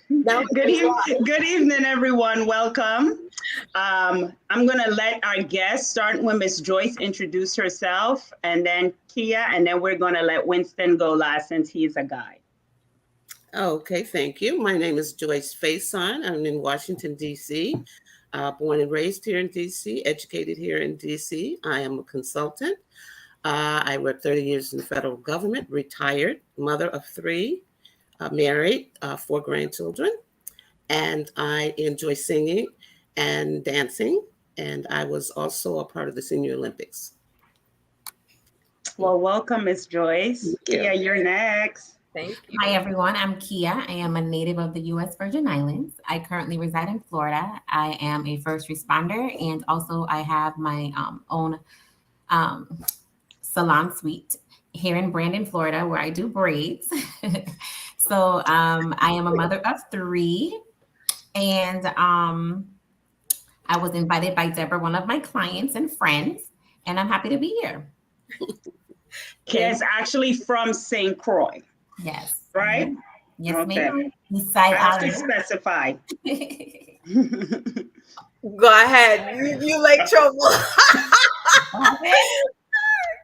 Now Good evening, everyone. Welcome. I'm going to let our guest start with Miss Joyce introduce herself, and then Kia, and then we're going to let Winston go last since he's a guy. Okay, thank you. My name is Joyce Faison. I'm in Washington, D.C. Born and raised here in D.C., educated here in D.C. I am a consultant. I worked 30 years in the federal government, retired, mother of three, married, four grandchildren, and I enjoy singing and dancing. And I was also a part of the Senior Olympics. Well, welcome, Miss Joyce. Thank Kia, you. you're next. thank you. Hi, everyone. I'm Kia. I am a native of the U.S. Virgin Islands. I currently reside in Florida. I am a first responder, and also I have my own um, salon suite here in Brandon, Florida, where I do braids. So I am a mother of three, and I was invited by Deborah, one of my clients and friends, and I'm happy to be here. Kia is actually from St. Croix, Yes. right? Yes, Okay. ma'am. East I Side have to Island. specify. Go ahead. You like trouble.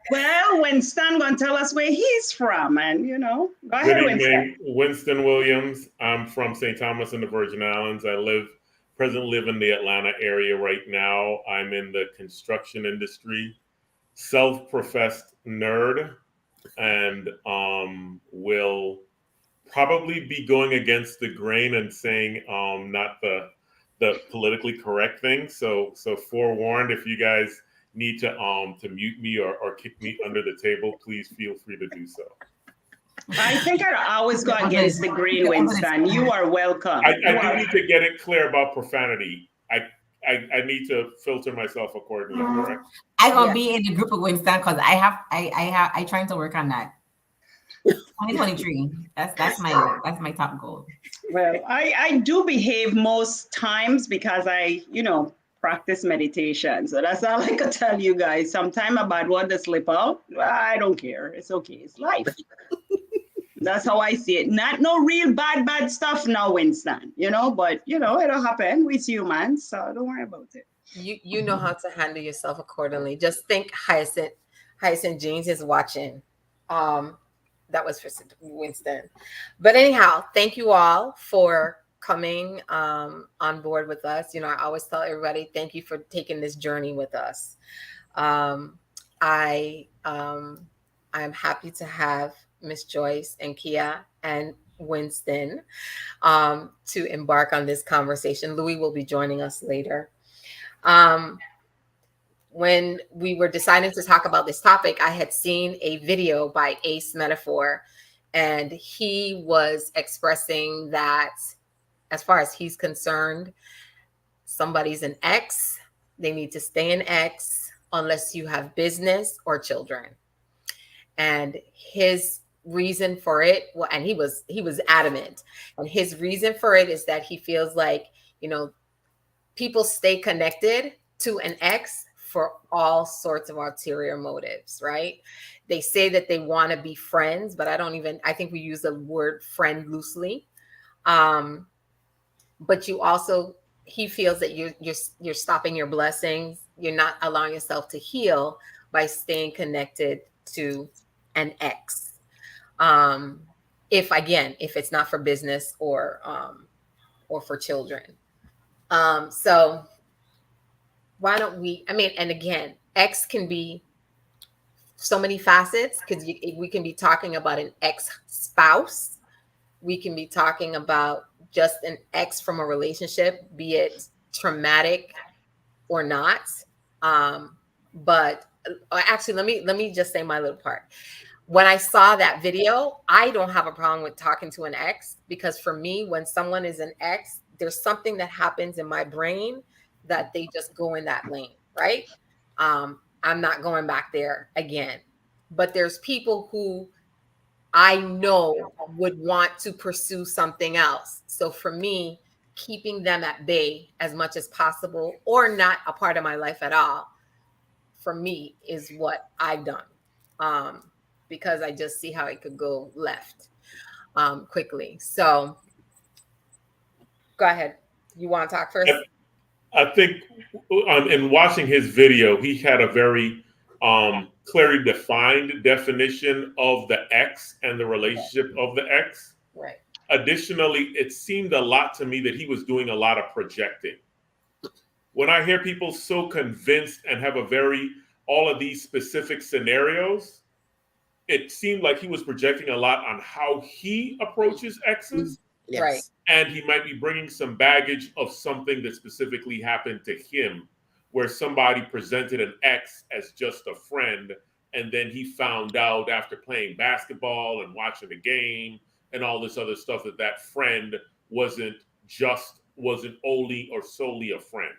Well, Winston going to tell us where he's from, and go Good ahead, Winston. evening, Winston Williams. I'm from St. Thomas in the Virgin Islands. Presently live in the Atlanta area right now. I'm in the construction industry, self-professed nerd, and will probably be going against the grain and saying not the politically correct thing. So forewarned, if you guys need to mute me or kick me under the table, please feel free to do so. I think I always go against the green, Winston. You are welcome. I do need to get it clear about profanity. I need to filter myself accordingly, correct? I'm gonna be in the group of Winston because I trying to work on that. 2023. That's my top goal. Well, I do behave most times because I practice meditation. So that's all I could tell you guys. Sometime a bad word to slip out. I don't care. It's okay. It's life. That's how I see it. Not no real bad stuff now, Winston. But it'll happen. We're humans, so don't worry about it. You know how to handle yourself accordingly. Just think Hyacinth Jeans is watching. That was for Winston. But anyhow, thank you all for coming on board with us. I always tell everybody, thank you for taking this journey with us. I'm happy to have Miss Joyce and Kia and Winston to embark on this conversation. Louis will be joining us later. When we were deciding to talk about this topic, I had seen a video by Ace Metaphor, and he was expressing that as far as he's concerned, somebody's an ex, they need to stay an ex unless you have business or children. And his reason for it, and he was adamant, and his reason for it is that he feels like, people stay connected to an ex for all sorts of ulterior motives, right? They say that they want to be friends, but I think we use the word friend loosely. But he feels that you're stopping your blessings. You're not allowing yourself to heal by staying connected to an ex. If it's not for business or for children. So why don't we, and again, ex can be so many facets, because we can be talking about an ex-spouse. We can be talking about just an ex from a relationship, be it traumatic or not. But actually, let me just say my little part. When I saw that video, I don't have a problem with talking to an ex, because for me, when someone is an ex, there's something that happens in my brain that they just go in that lane, right? I'm not going back there again. But there's people who I know would want to pursue something else. So for me, keeping them at bay as much as possible, or not a part of my life at all, for me is what I've done. Because I just see how it could go left. quickly. So go ahead. You want to talk first? I think in watching his video, he had a very clearly defined definition of the ex and the relationship of the ex. Right. Additionally, it seemed a lot to me that he was doing a lot of projecting. When I hear people so convinced and have all of these specific scenarios, it seemed like he was projecting a lot on how he approaches exes. Yes. Right. And he might be bringing some baggage of something that specifically happened to him, where somebody presented an ex as just a friend, and then he found out after playing basketball and watching the game and all this other stuff that friend wasn't only or solely a friend.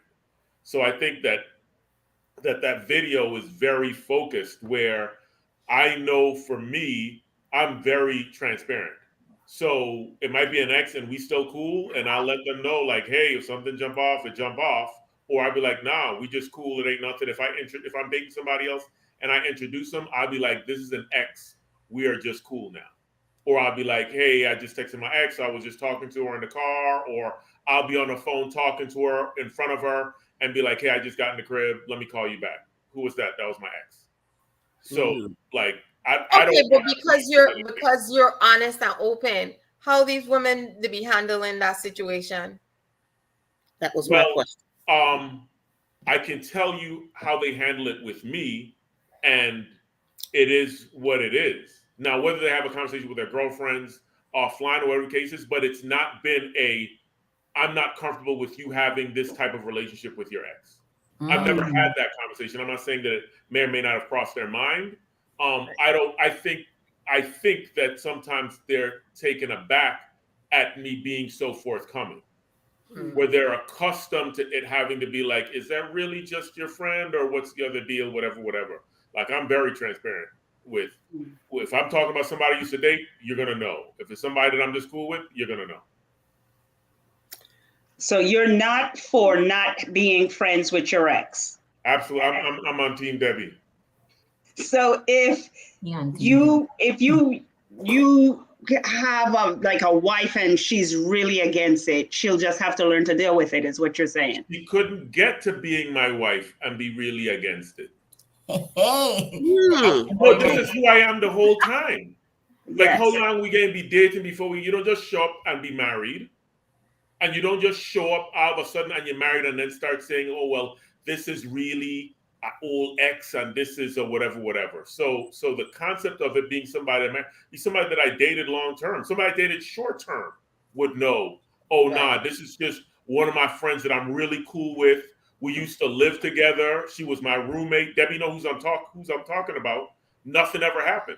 So I think that video is very focused, where I know for me, I'm very transparent. So it might be an ex and we still cool, and I'll let them know, like, hey, if something jump off, it jump off. Or I'll be like, nah, we just cool, it ain't nothing. If I'm dating somebody else and I introduce them, I'll be like, this is an ex, we are just cool now. Or I'll be like, hey, I just texted my ex, I was just talking to her in the car. Or I'll be on the phone talking to her in front of her and be like, hey, I just got in the crib, let me call you back. Who was that? That was my ex. So like, I don't. But because you're honest and open, how these women to be handling that situation? That was my question. I can tell you how they handle it with me, and it is what it is. Now, whether they have a conversation with their girlfriends offline or whatever the case is, but it's not been I'm not comfortable with you having this type of relationship with your ex. I've never had that conversation. I'm not saying that it may or may not have crossed their mind. I think that sometimes they're taken aback at me being so forthcoming, where they're accustomed to it having to be like, is that really just your friend, or what's the other deal, whatever. Like, I'm very transparent with if I'm talking about somebody I used to date, you're going to know. If it's somebody that I'm just cool with, you're going to know. So you're not for not being friends with your ex? Absolutely. I'm on Team Debbie. So if you have a wife and she's really against it, she'll just have to learn to deal with it, is what you're saying? She couldn't get to being my wife and be really against it. Hey. Well, this is who I am the whole time. Like, Yes. how long we gonna be dating before you don't just show up and be married, and you don't just show up all of a sudden and you're married and then start saying, oh well, this is really an old ex and this is a whatever. So the concept of it being somebody that I dated long term, somebody I dated short term would know, oh nah, this is just one of my friends that I'm really cool with. We used to live together. She was my roommate. Debbie knows who I'm talking about. Nothing ever happened.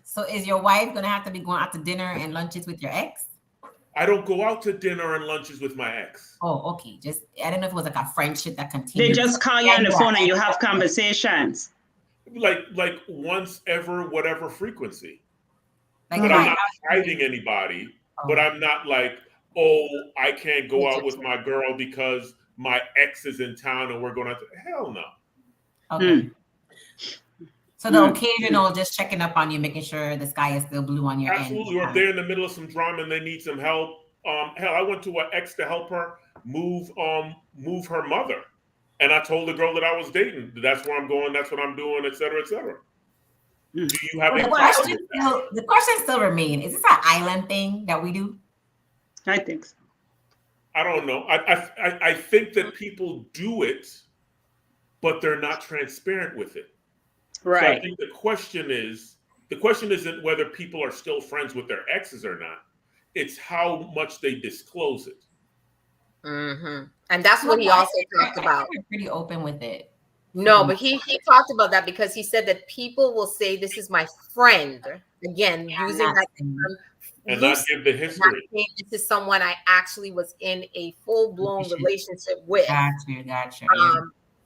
So is your wife gonna have to be going out to dinner and lunches with your ex? I don't go out to dinner and lunches with my ex. Oh, okay. Just I don't know if it was like a friendship that They continued. just call you on the phone and you have conversations. Like once ever, whatever frequency. Like, But I'm not hiding anybody. But I'm not like, oh, I can't go out with my girl because my ex is in town and we're going out to hell no. Okay. So the occasional just checking up on you, making sure the sky is still blue on your end. Absolutely. Or if they're in the middle of some drama and they need some help. Hell, I went to an ex to help her move her mother. And I told the girl that I was dating, that's where I'm going, that's what I'm doing, et cetera, et cetera. Do you have a problem with that? The question still remains, is this an island thing that we do? I think so. I don't know. I think that people do it, but they're not transparent with it. Right. So I think the question isn't whether people are still friends with their exes or not. It's how much they disclose it. Mm-hmm. And that's what he also talked about. We're pretty open with it. No, but he talked about that because he said that people will say, this is my friend. Again, using that term. And not give the history. This is someone I actually was in a full-blown relationship with. Gotcha.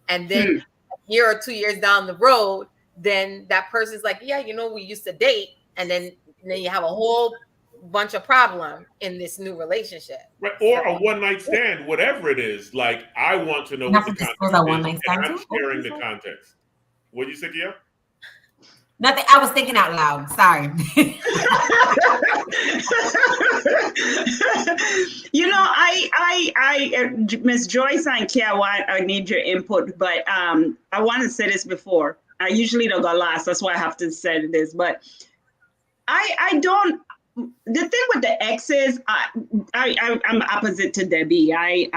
And then a year or 2 years down the road, then that person's like, yeah, we used to date. And then you have a whole bunch of problem in this new relationship. Right. Or a one-night stand, whatever it is. Like, I want to know what the context is. And I'm sharing the context. What did you say, Kia? Nothing. I was thinking out loud. Sorry. Miss Joyce and Kia, I need your input, but I want to say this before. I usually don't go last, that's why I have to say this. But I don't. The thing with the exes, I'm opposite to Debbie. I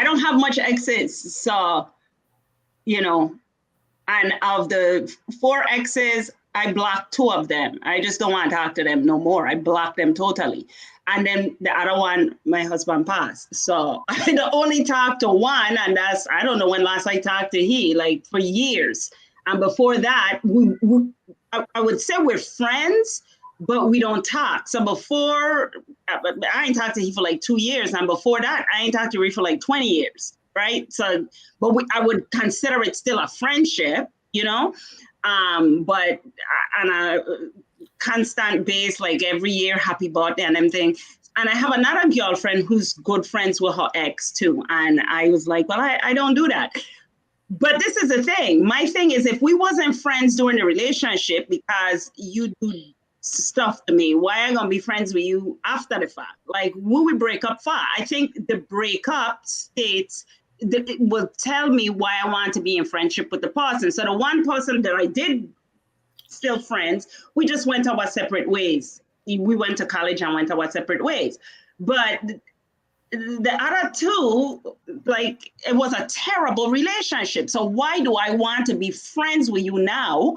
don't have much exes, so and of the 4 exes, I blocked 2 of them. I just don't want to talk to them no more. I blocked them totally. And then the other one, my husband passed. So I only talked to one, and I don't know when last I talked to he, like for years. And before that, I would say we're friends, but we don't talk. So before, I ain't talked to he for like 2 years. And before that, I ain't talked to he for like 20 years. Right. So, but I would consider it still a friendship, but on a constant base, like every year, happy birthday and everything. And I have another girlfriend who's good friends with her ex too. And I was like, well, I don't do that. But this is the thing. My thing is, if we wasn't friends during the relationship because you do stuff to me, why am I gonna be friends with you after the fact? Like, will we break up for? I think the breakup states that it will tell me why I want to be in friendship with the person. So the one person that I did still friends, we just went our separate ways. We went to college and went our separate ways. But the other 2, like, it was a terrible relationship. So why do I want to be friends with you now?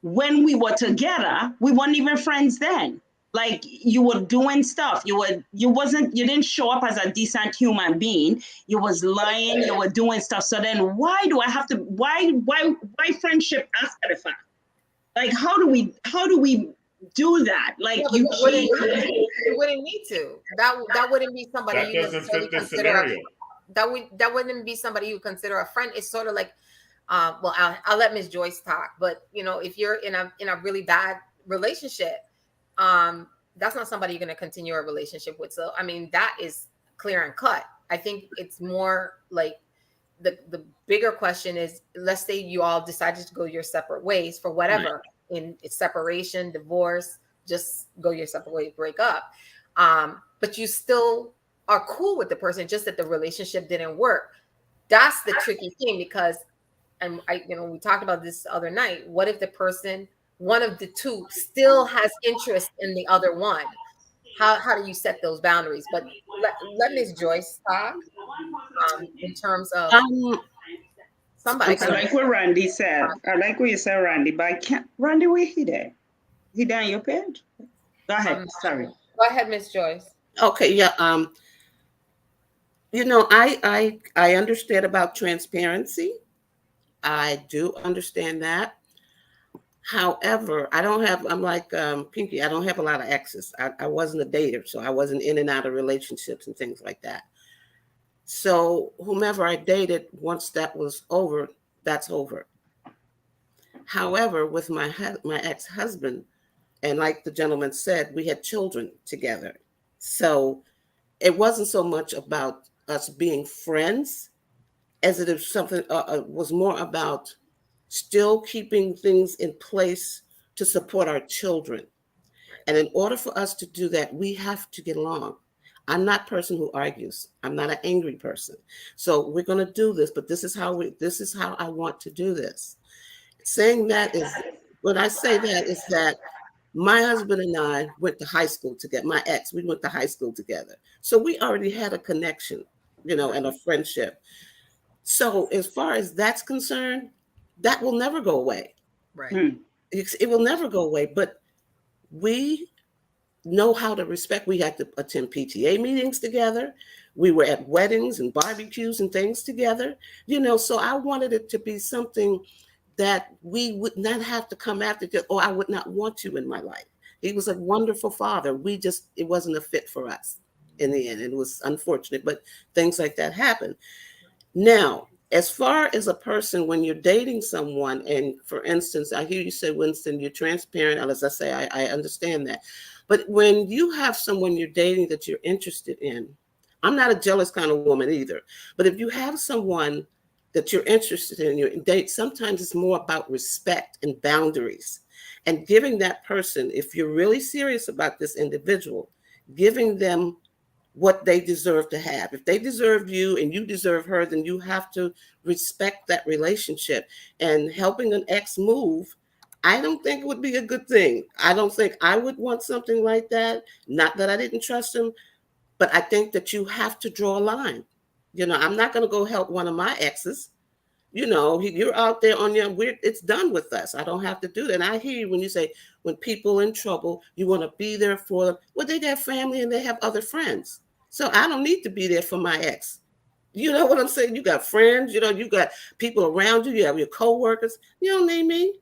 When we were together, we weren't even friends then. Like, you were doing stuff. You didn't show up as a decent human being. You was lying. You were doing stuff. So then why do I have to, why friendship after the fact? Like, how do we do that? Like, you wouldn't need to. That wouldn't be somebody that you doesn't necessarily fit the consider. scenario. That wouldn't be somebody you consider a friend. It's sort of like, well, I'll let Ms. Joyce talk. But if you're in a really bad relationship, that's not somebody you're going to continue a relationship with. So, I mean, that is clear and cut. I think it's more like the bigger question is, let's say you all decided to go your separate ways for whatever, in separation, divorce, just go your separate way, break up. But you still are cool with the person, just that the relationship didn't work. That's the tricky thing, because, and we talked about this other night. What if the person, one of the 2, still has interest in the other one? How do you set those boundaries? But let Ms. Joyce talk in terms of somebody. I like what Randy said. I like what you said, Randy. But I can't. Randy, where he there? He down your page? Go ahead. Sorry. Go ahead, Ms. Joyce. Okay. Yeah. I understand about transparency. I do understand that. However, I'm like Pinky, I don't have a lot of exes. I wasn't a dater, so I wasn't in and out of relationships and things like that. So whomever I dated, once that was over, that's over. However, with my ex-husband, and like the gentleman said, we had children together. So it wasn't so much about us being friends as it is something was more about still keeping things in place to support our children. And in order for us to do that, we have to get along. I'm not a person who argues. I'm not an angry person. So we're going to do this, but this is how I want to do this. Saying that is, when I say that, is that my husband and I went to high school together. My ex, we went to high school together. So we already had a connection, and a friendship. So as far as that's concerned, that will never go away. Right. It will never go away. But we know how to respect. We had to attend PTA meetings together. We were at weddings and barbecues and things together. So I wanted it to be something that we would not have to come after. I would not want you in my life. He was a wonderful father. It wasn't a fit for us in the end. It was unfortunate, but things like that happen. Now, as far as a person, when you're dating someone, and for instance, I hear you say, Winston, you're transparent. As I say, I understand that. But when you have someone you're dating that you're interested in, I'm not a jealous kind of woman either. But if you have someone that you're interested in your date, sometimes it's more about respect and boundaries, and giving that person, if you're really serious about this individual, giving them what they deserve to have. If they deserve you and you deserve her, then you have to respect that relationship. And helping an ex move, I don't think it would be a good thing. I don't think I would want something like that. Not that I didn't trust him, but I think that you have to draw a line. You know, I'm not going to go help one of my exes. You know, you're out there on your weird, it's done with us. I don't have to do that. And I hear you when you say, when people are in trouble, you want to be there for them. Well, they have family and they have other friends. So I don't need to be there for my ex. You know what I'm saying? You got friends, you know, you got people around you, you have your coworkers, you don't need me.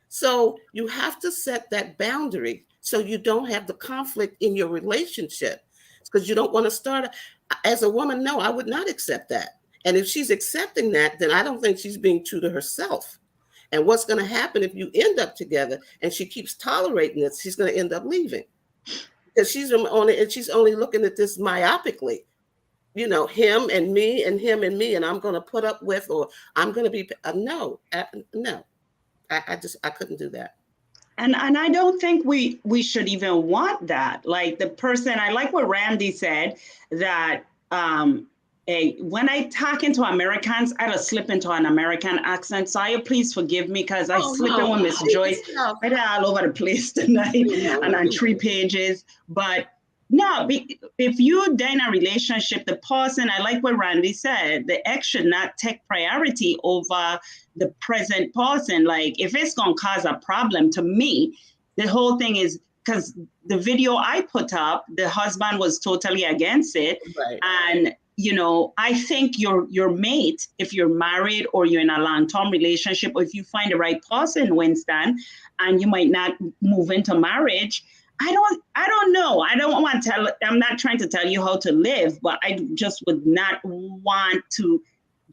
So you have to set that boundary so you don't have the conflict in your relationship, because you don't want to start. As a woman, no, I would not accept that. And if she's accepting that, then I don't think she's being true to herself. And what's going to happen if you end up together and she keeps tolerating this, she's going to end up leaving. Because she's only looking at this myopically. You know, him and me and him and me, and I'm going to put up with, or I'm going to be, no. I couldn't do that. And I don't think we should even want that. Like the person, I like what Randy said, that when I talk into Americans, I just slip into an American accent. So please forgive me, because I slip in with Miss Joyce. Right all over the place tonight and on 3 pages. But no, if you're in a relationship, the person, I like what Randy said, the ex should not take priority over the present person. Like if it's going to cause a problem to me, the whole thing is, because the video I put up, the husband was totally against it. Right. And, you know, I think your mate, if you're married or you're in a long-term relationship, or if you find the right person, Winston, and you might not move into marriage, I don't know. I'm not trying to tell you how to live, but I just would not want to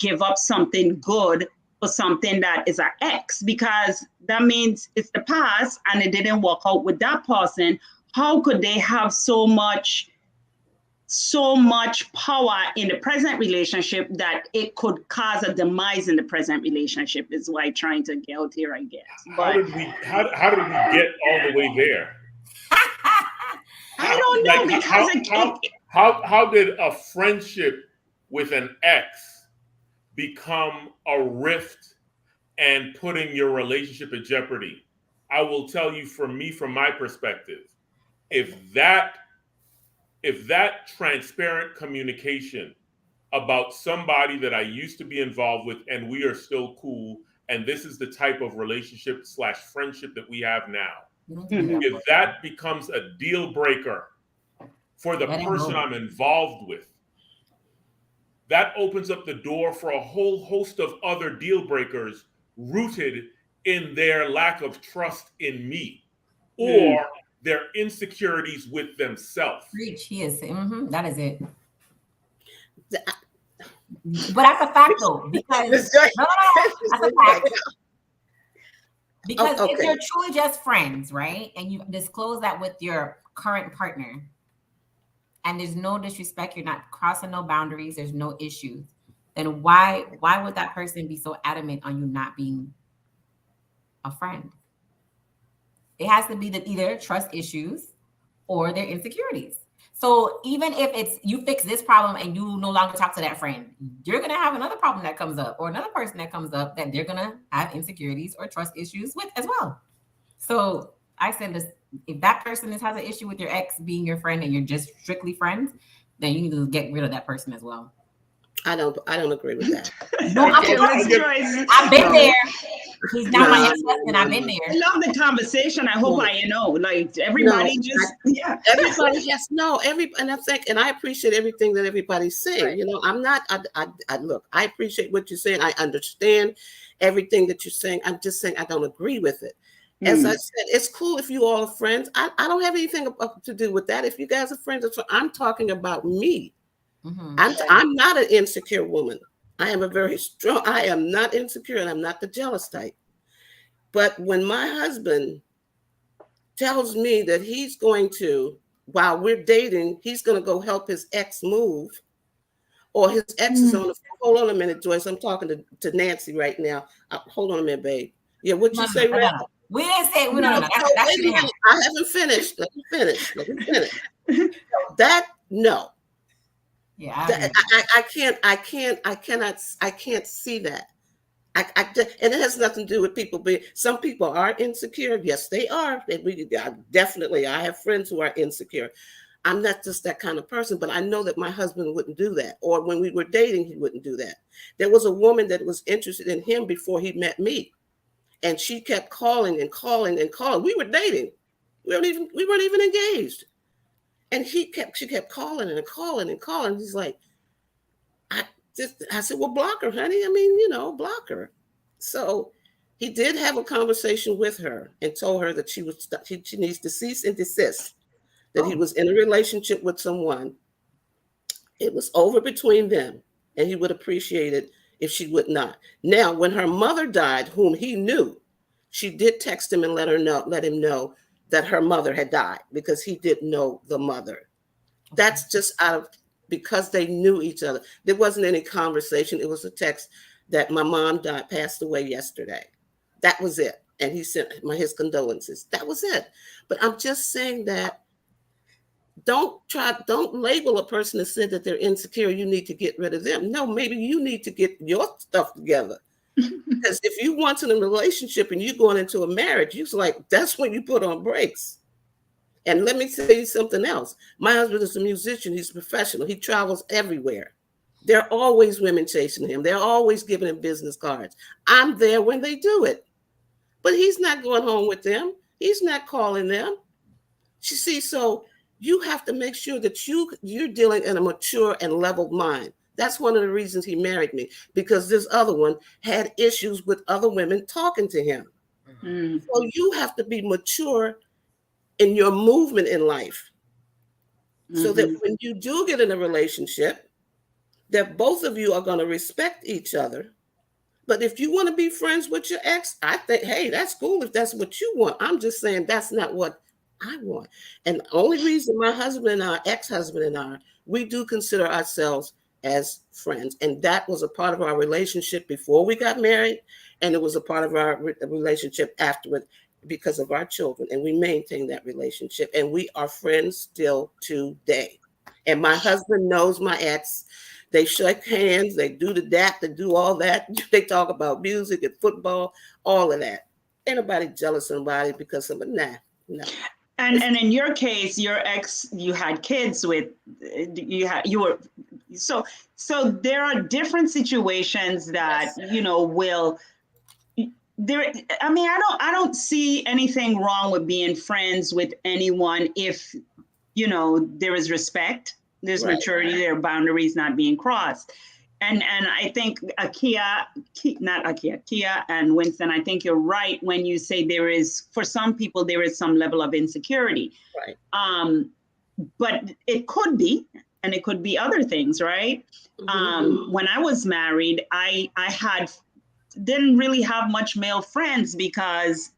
give up something good for something that is an ex, because that means it's the past and it didn't work out with that person. How could they have so much power in the present relationship that it could cause a demise in the present relationship, is what I'm trying to get out here, I guess. But how did we get all the way there? I don't know, because how did a friendship with an ex become a rift and putting your relationship in jeopardy? I will tell you, from my perspective, if that transparent communication about somebody that I used to be involved with and we are still cool, and this is the type of relationship / friendship that we have now, if that becomes a deal breaker for the person I'm involved with, that opens up the door for a whole host of other deal breakers rooted in their lack of trust in me or their insecurities with themselves. Preach, yes, that is it. But that's a fact, though, because that's a fact. Because if you're truly just friends, right, and you disclose that with your current partner, and there's no disrespect, you're not crossing no boundaries, there's no issues, then why would that person be so adamant on you not being a friend? It has to be that either trust issues or their insecurities. So even if it's you fix this problem and you no longer talk to that friend, you're going to have another problem that comes up, or another person that comes up that they're going to have insecurities or trust issues with as well. So I said this, if that person has an issue with your ex being your friend and you're just strictly friends, then you need to get rid of that person as well. I don't agree with that. No, I've been there. He's not my ex-husband. I've been there. I love the conversation. I hope like everybody and I appreciate everything that everybody's saying. Right. You know, I'm not. Look, I appreciate what you're saying. I understand everything that you're saying. I'm just saying I don't agree with it. As I said, it's cool if you all are friends. I don't have anything to do with that. If you guys are friends, I'm talking about me. Mm-hmm. I'm not an insecure woman. I am not insecure, and I'm not the jealous type. But when my husband tells me that he's going to, while we're dating, he's going to go help his ex move, or his ex is on the phone. Hold on a minute, Joyce. I'm talking to Nancy right now. Hold on a minute, babe. Yeah, what you say, Ray? No. We didn't say, no. Wait a minute. I haven't finished. Let me finish. That, no. Yeah, I can't see that. And it has nothing to do with people being, some people are insecure. Yes, they are. Definitely, I have friends who are insecure. I'm not just that kind of person, but I know that my husband wouldn't do that. Or when we were dating, he wouldn't do that. There was a woman that was interested in him before he met me. And she kept calling and calling and calling. We were dating. We weren't even engaged. And she kept calling and calling and calling. He's like, I said, well, block her, honey. I mean, block her. So he did have a conversation with her and told her that she needs to cease and desist, that he was in a relationship with someone. It was over between them, and he would appreciate it if she would not. Now, when her mother died, whom he knew, she did text him and let him know that her mother had died, because he didn't know the mother. That's just because they knew each other. There wasn't any conversation. It was a text that my mom passed away yesterday. That was it. And he sent his condolences. That was it. But I'm just saying that don't label a person that said that they're insecure. You need to get rid of them. No, maybe you need to get your stuff together. Because if you want in a relationship and you're going into a marriage, that's when you put on brakes. And let me tell you something else. My husband is a musician. He's a professional. He travels everywhere. There are always women chasing him. They're always giving him business cards. I'm there when they do it. But he's not going home with them. He's not calling them. You see, so you have to make sure that you're dealing in a mature and leveled mind. That's one of the reasons he married me, because this other one had issues with other women talking to him. Mm. So you have to be mature in your movement in life, so that when you do get in a relationship, that both of you are going to respect each other. But if you want to be friends with your ex, I think, hey, that's cool if that's what you want. I'm just saying that's not what I want. And the only reason my husband and our ex-husband and I, we do consider ourselves as friends. And that was a part of our relationship before we got married. And it was a part of our relationship afterward, because of our children. And we maintain that relationship. And we are friends still today. And my husband knows my ex. They shake hands, they do the dap, they do all that. They talk about music and football, all of that. Ain't nobody jealous of somebody because of no. And in your case, your ex, you had kids with, so there are different situations that, will, there, I mean, I don't see anything wrong with being friends with anyone if, there is respect. There's maturity, there are boundaries not being crossed. And I think Kia and Winston, I think you're right when you say for some people, there is some level of insecurity. Right. But it could be, and it could be other things, right? Mm-hmm. When I was married, I didn't really have much male friends, because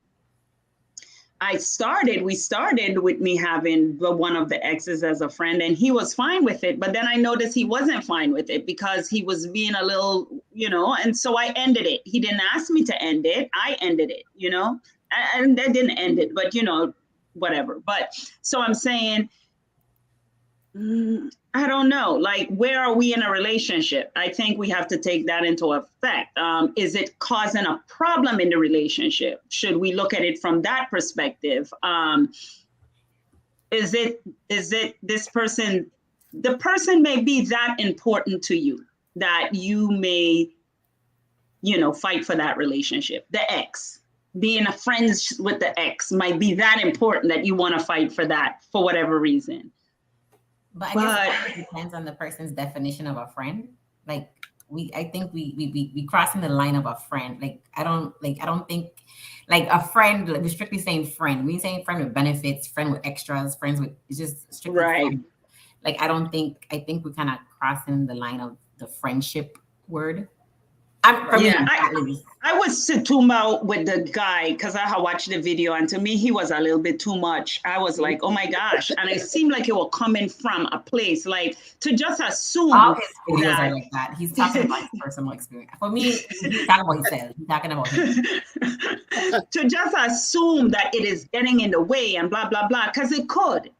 we started with me having one of the exes as a friend, and he was fine with it. But then I noticed he wasn't fine with it, because he was being a little, and so I ended it. He didn't ask me to end it. I ended it, and that didn't end it, but, whatever. But so I'm saying, I don't know, like, where are we in a relationship? I think we have to take that into effect. Is it causing a problem in the relationship? Should we look at it from that perspective? Is it this person, the person may be that important to you that you may, fight for that relationship? The ex, being a friend with the ex might be that important that you want to fight for that for whatever reason. But I guess it depends on the person's definition of a friend. Like I think we crossing the line of a friend. Like I don't think like a friend. Like we're strictly saying friend. We saying friend with benefits, friend with extras, friends with, it's just strictly friend. Like I think we're kind of crossing the line of the friendship word. For me, Yeah, at least. I was Situmba with the guy because I had watched the video, and to me, he was a little bit too much. I was like, oh my gosh. And it seemed like it was coming from a place like to just assume. All his videos that- are like that. He's talking about his personal experience. For me, he's talking about himself. He's talking about him. to just assume that it is getting in the way and blah, blah, blah, because it could.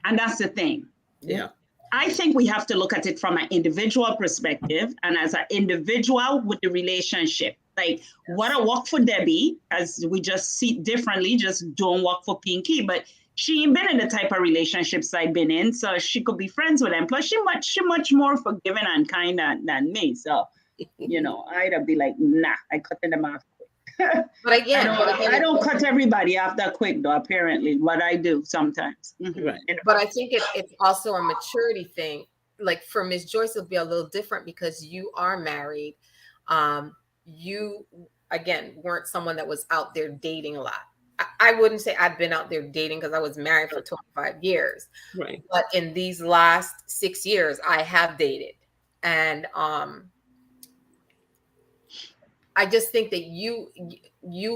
And that's the thing. Yeah. I think we have to look at it from an individual perspective and as an individual with the relationship. Like what I work for Debbie, as we just see differently, just don't work for Pinky, but she ain't been in the type of relationships I've been in, so she could be friends with them. Plus, she much more forgiving and kind than me. So, you know, I'd be like, nah, I cut them off quick. But again, I don't cut everybody off that quick, though, apparently, but I do sometimes. Right. but I think it's also a maturity thing. Like for Miss Joyce, it'll be a little different because you are married. You, again, weren't someone that was out there dating a lot. I wouldn't say I've been out there dating because I was married for 25 years. Right. But in these last 6 years, I have dated. And I just think that you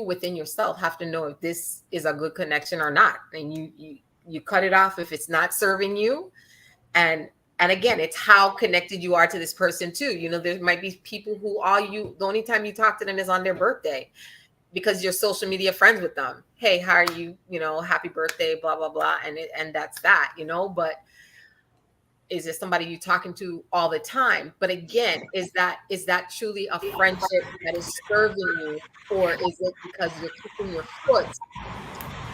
within yourself have to know if this is a good connection or not. And you cut it off if it's not serving you. And again, it's how connected you are to this person too. You know, there might be people who the only time you talk to them is on their birthday because you're social media friends with them. Hey, how are you? You know, happy birthday, blah, blah, blah. And that's that, you know, but is it somebody you're talking to all the time? But again, is that truly a friendship that is serving you? Or is it because you're keeping your foot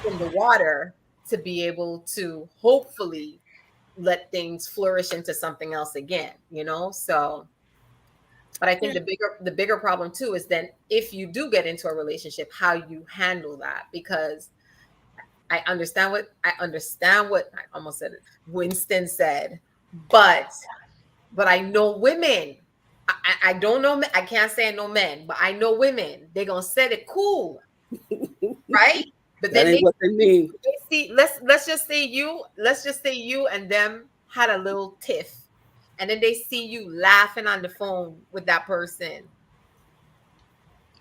in the water to be able to hopefully let things flourish into something else again, you know? So, but I think the bigger problem too is then if you do get into a relationship, how you handle that, because I understand what I almost said Winston said, but I know women. I don't know. I can't say I know men, but I know women. They're gonna say it cool, right? But then what they mean. they see. Let's just say you and them had a little tiff, and then they see you laughing on the phone with that person.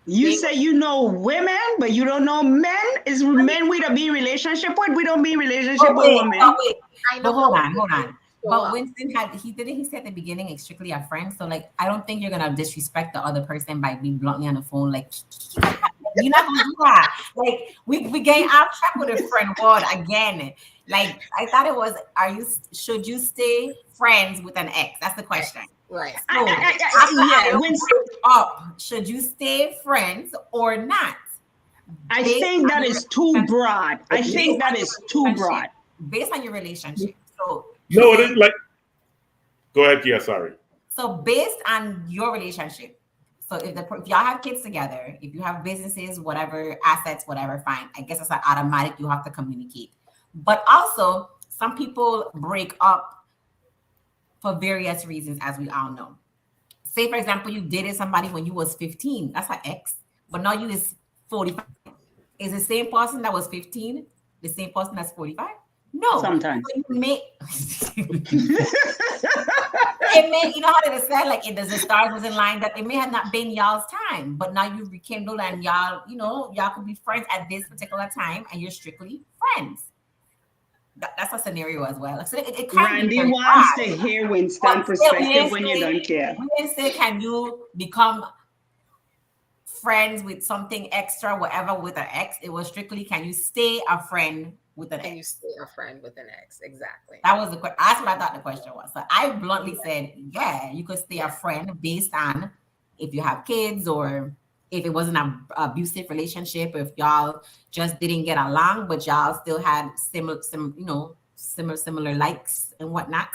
You say you know women, but you don't know men? Is men we don't be in relationship with? We don't be in relationship with women. Wait. I know. But hold on. But Winston he said at the beginning it's strictly a friend. So like I don't think you're gonna disrespect the other person by being bluntly on the phone. Like you're not gonna do that. Like we getting off track with a friend word again. Like I thought it was should you stay friends with an ex? That's the question. Right. So should you stay friends or not? I think that is too broad. I think that is too broad. Based on your relationship. So No, it is like. Go ahead, Kia. Sorry. So based on your relationship, so if y'all have kids together, if you have businesses, whatever, assets, whatever, fine. I guess it's an automatic. You have to communicate. But also, some people break up for various reasons, as we all know. Say, for example, you dated somebody when you was 15. That's an ex. But now you is 45. Is the same person that was 15 the same person that's 45? No. Sometimes. So you may, you know how they said, like, the stars wasn't lined up. It may have not been y'all's time, but now you rekindled and y'all, y'all could be friends at this particular time and you're strictly friends. That's a scenario as well. So it Randy wants to hear Winston's perspective when you don't care. We didn't say, can you become friends with something extra, whatever, with an ex? It was strictly, can you stay a friend with an ex? Can you stay a friend with an ex? Exactly. That was the question. That's what I thought the question was. So I bluntly said, yeah, you could stay a friend based on if you have kids or if it wasn't an abusive relationship, if y'all just didn't get along, but y'all still had similar likes and whatnot.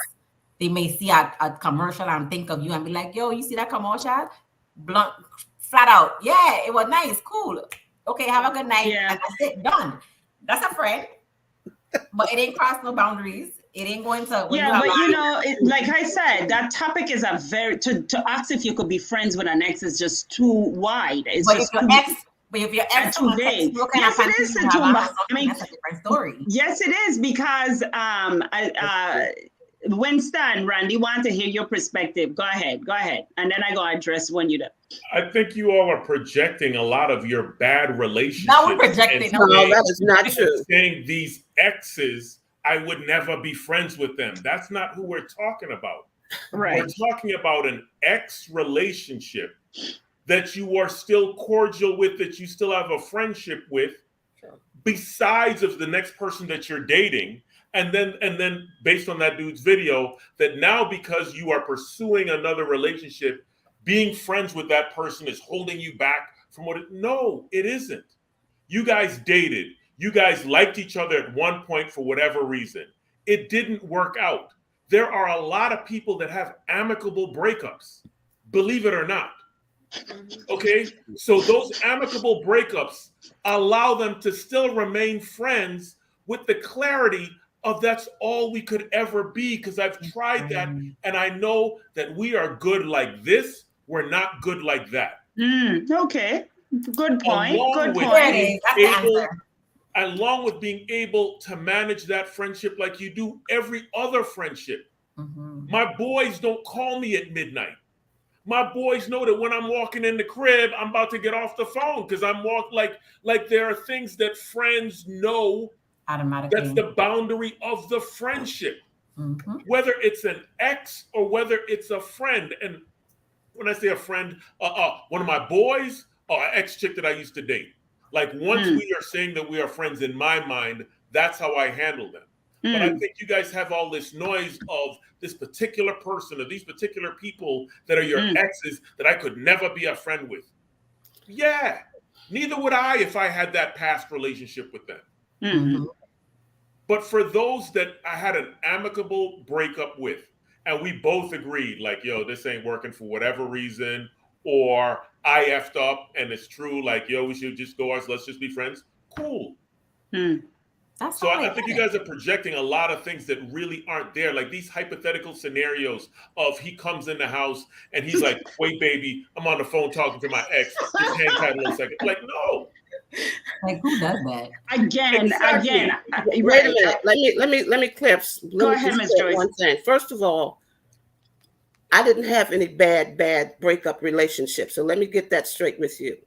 They may see a commercial and think of you and be like, yo, you see that commercial? Blunt, flat out. Yeah, it was nice. Cool. Okay, have a good night. Yeah. And that's it. Done. That's a friend. But it ain't cross no boundaries. It ain't going to. Yeah, but like I said, that topic is a very to ask if you could be friends with an ex is just too wide. It's but just if your ex too vague. Yes, it is, Situmba. I mean, that's a different story. Yes, it is because Winston, Randy, want to hear your perspective. Go ahead. And then I go address when you're done. I think you all are projecting a lot of your bad relationships. No, we're projecting. and No, saying- that is not true. saying these exes, I would never be friends with them. That's not who we're talking about. Right. We're talking about an ex relationship that you are still cordial with, that you still have a friendship with, Sure. besides of the next person that you're dating. And then based on that dude's video, that now because you are pursuing another relationship, being friends with that person is holding you back from no, it isn't. You guys dated. You guys liked each other at one point for whatever reason. It didn't work out. There are a lot of people that have amicable breakups, believe it or not. Okay? So those amicable breakups allow them to still remain friends with the clarity of that's all we could ever be, because I've tried that and I know that we are good like this. We're not good like that. Okay. Good point. Good with point. There it being is. That's the able- answer. along with being able to manage that friendship like you do every other friendship. Mhm. My boys don't call me at midnight. My boys know that when I'm walking in the crib, I'm about to get off the phone because I'm like there are things that friends know. Automatically. That's the boundary of the friendship, Mhm. whether it's an ex or whether it's a friend. And when I say a friend, one of my boys or an ex chick that I used to date. Like once we are saying that we are friends, in my mind, that's how I handle them. But I think you guys have all this noise of this particular person or these particular people that are your exes that I could never be a friend with. Yeah, neither would I if I had that past relationship with them. Mhm. But for those that I had an amicable breakup with, and we both agreed, like, yo, this ain't working for whatever reason, or I effed up and it's true, like, yo, we should just go ours, let's just be friends. Cool. That's So all I it think you is. guys are projecting a lot of things that really aren't there. Like these hypothetical scenarios of he comes in the house and he's like, wait, baby, I'm on the phone talking to my ex. Just hang tight a little second. Like, no. Like, who does that? Again. Wait Right. a minute. Let me clear. Go ahead, Ms. Joyce. One thing. First of all, I didn't have any bad breakup relationships. So let me get that straight with you.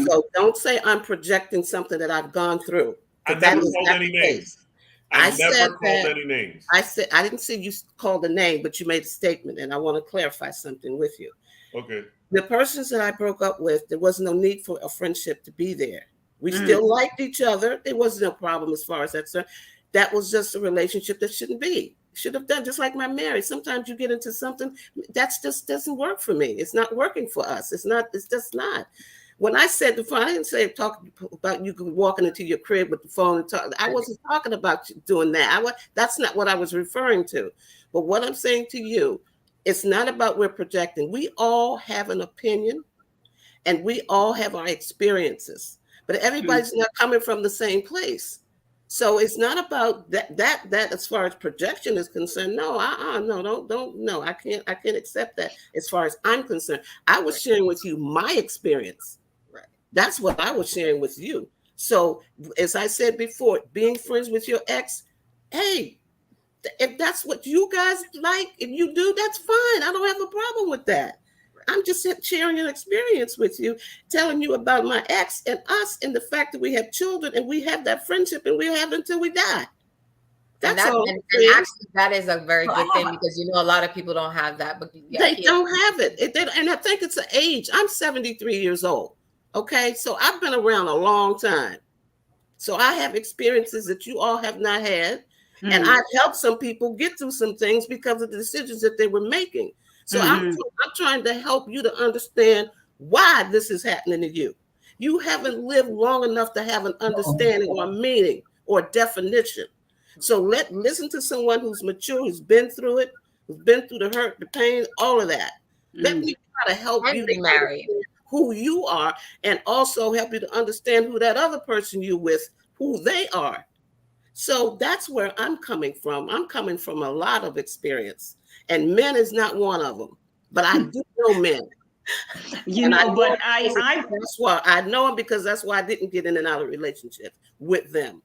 So don't say I'm projecting something that I've gone through. I That never is called not any the case. names. I I never said called that- any names. I said I didn't see you call the name, but you made a statement, and I want to clarify something with you. Okay. The persons that I broke up with, there was no need for a friendship to be there. We still liked each other. There was no problem as far as that's concerned. That was just a relationship that shouldn't be. Should have done just like my marriage. Sometimes you get into something that's just doesn't work for me. It's not working for us. It's just not. When I said the phone, I didn't say talk about you walking into your crib with the phone and talk. I wasn't talking about doing that. That's not what I was referring to. But what I'm saying to you, it's not about we're projecting. We all have an opinion, and we all have our experiences. But everybody's not coming from the same place. So it's not about that as far as projection is concerned. No, no, I can't accept that as far as I'm concerned. I was sharing with you my experience. Right. That's what I was sharing with you. So as I said before, being friends with your ex, hey, if that's what you guys like, if you do, that's fine. I don't have a problem with that. I'm just sharing an experience with you, telling you about my ex and us and the fact that we have children and we have that friendship and we have until we die. That's all. And actually, that is a very good thing because a lot of people don't have that. But They don't have it. And I think it's an age. I'm 73 years old. Okay. So I've been around a long time. So I have experiences that you all have not had. And I've helped some people get through some things because of the decisions that they were making. So I'm trying to help you to understand why this is happening to you. You haven't lived long enough to have an understanding or a meaning or a definition. So listen to someone who's mature, who's been through it, who's been through the hurt, the pain, all of that. Let me try to help you be married. Who you are, and also help you to understand who that other person you with, who they are. So that's where I'm coming from. I'm coming from a lot of experience. And men is not one of them, but I do know men. That's why I know them, because that's why I didn't get in and out of relationships with them.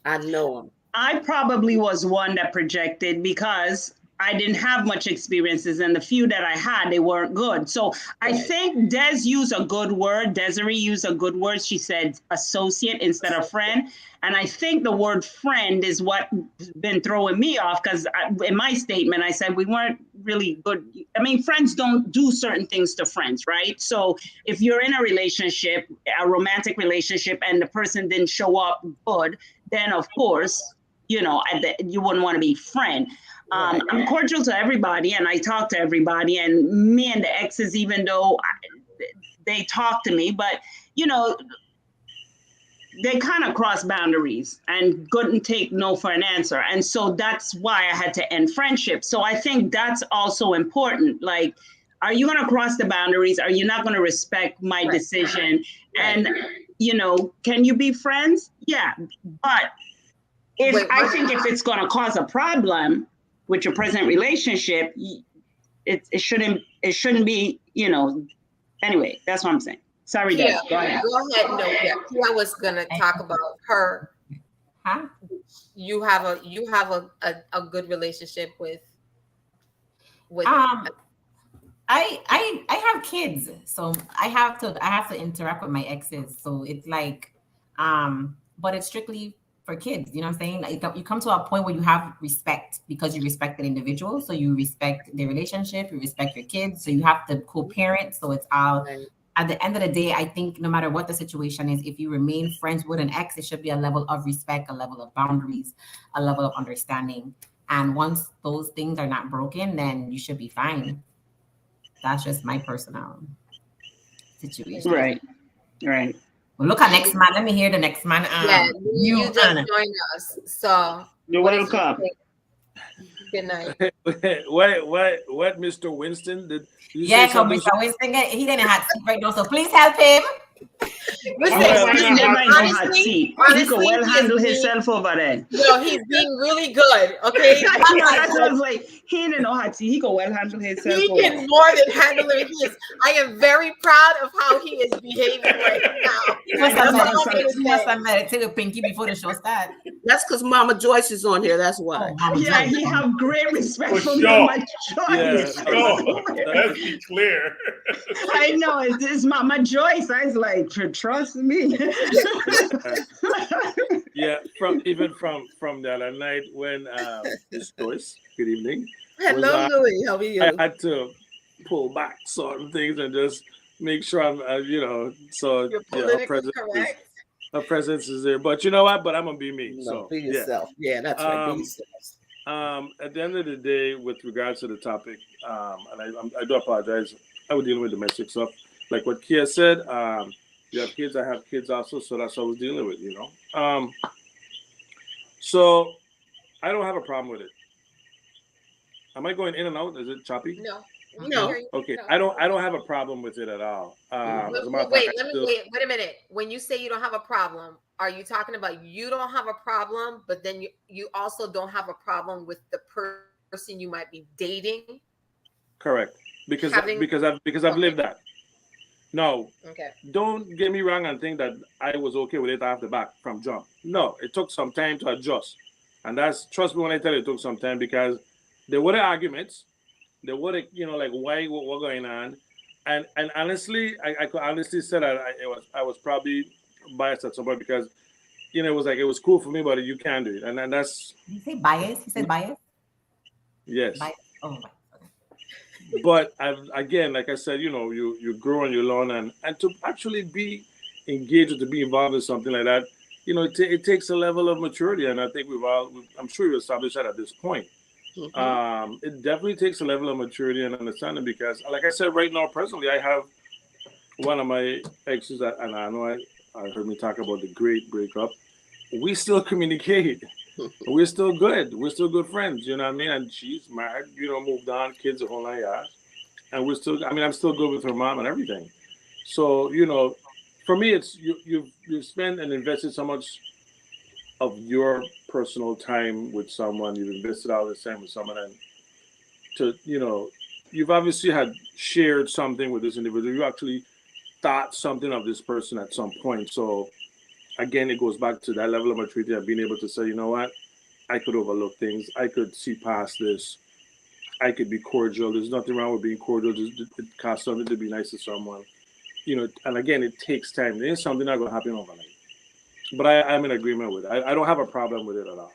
I know them. I probably was one that projected because I didn't have much experiences, and the few that I had, they weren't good. So I think Des used a good word. Desiree used a good word. She said associate instead of friend. And I think the word friend is what been throwing me off, because in my statement, I said we weren't really good. I mean, friends don't do certain things to friends, right? So if you're in a relationship, a romantic relationship, and the person didn't show up good, then of course, you know, you wouldn't want to be friend. I'm cordial to everybody, and I talk to everybody, and me and the exes, even though they talk to me, but you know, they kind of cross boundaries and couldn't take no for an answer. And so that's why I had to end friendship. So I think that's also important. Like, are you going to cross the boundaries? Are you not going to respect my decision? And, you know, can you be friends? Yeah. But I think if it's going to cause a problem with your present relationship, it shouldn't be, you know, anyway, that's what I'm saying. Sorry, Des. Go ahead. Go ahead. No, I was gonna talk about her. Huh? You have a good relationship with. I have kids, so I have to interact with my exes. So it's like, but it's strictly for kids. You know what I'm saying? Like, you come to a point where you have respect because you respect the individual. So you respect the relationship, you respect your kids. So you have to co-parent. So it's all. Right. At the end of the day, I think no matter what the situation is, if you remain friends with an ex, it should be a level of respect, a level of boundaries, a level of understanding. And once those things are not broken, then you should be fine. That's just my personal situation. Right. Well, look at next man. Let me hear the next man. You just joined us, so you're welcome. Good night. What, Mr. Winston? Did you say something? Mr. Winston, he didn't have seat right now, so please help him. Listen, he's never in a hot seat. He can well handle himself over there. No, he's being really good. Okay, I was like, he ain't in no hot seat. He can well handle himself. He can more than handle it. I am very proud of how he is behaving right now. He must have meditated Pinky before the show started. That's because Mama Joyce is on here. That's why. He have great respect for Mama Joyce. Let's be clear. I know it's Mama Joyce. I was like, trust me. Yeah, from the other night when Miss Joyce, good evening. Hello, Louie. How are you? I had to pull back certain things and just make sure I'm, so her presence is there. But you know what? But I'm gonna be me. No, so be yourself. Yeah, that's right. Be yourself. At the end of the day, with regards to the topic, and I do apologize. I was dealing with domestic stuff, like what Kia said. You have kids. I have kids also, so that's what I was dealing with. So I don't have a problem with it. Am I going in and out? Is it choppy? No. Okay. No. I don't have a problem with it at all. Wait a minute. When you say you don't have a problem, are you talking about you don't have a problem, but then you also don't have a problem with the person you might be dating? Correct. Because I've lived that. No. Okay. Don't get me wrong and think that I was okay with it off the back from jump. No, it took some time to adjust. And trust me when I tell you it took some time, because there were the arguments. There were like why, what's going on? And honestly, I could honestly say that I was probably biased at some point, because it was cool for me, but you can't do it. And that's. Did you say bias? He said bias? Yes. Bias. Oh, but again, like I said, you grow and you learn, and to actually be engaged or to be involved in something like that, it takes a level of maturity, and I think I'm sure we've established that at this point. Mm-hmm. It definitely takes a level of maturity and understanding, because, like I said, right now, personally, I have one of my exes, and I know I heard me talk about the great breakup. We still communicate. We're still good. We're still good friends. You know what I mean? And she's married, moved on, kids, a whole 9 yards. And I'm still good with her mom and everything. So, for me, it's you've spent and invested so much of your personal time with someone. You've invested all this time with someone, and you've obviously had shared something with this individual. You actually thought something of this person at some point. So again, it goes back to that level of maturity of being able to say, you know what, I could overlook things. I could see past this. I could be cordial. There's nothing wrong with being cordial. It costs something to be nice to someone. And again, it takes time. It ain't something not going to happen overnight. But I'm in agreement with it. I don't have a problem with it at all.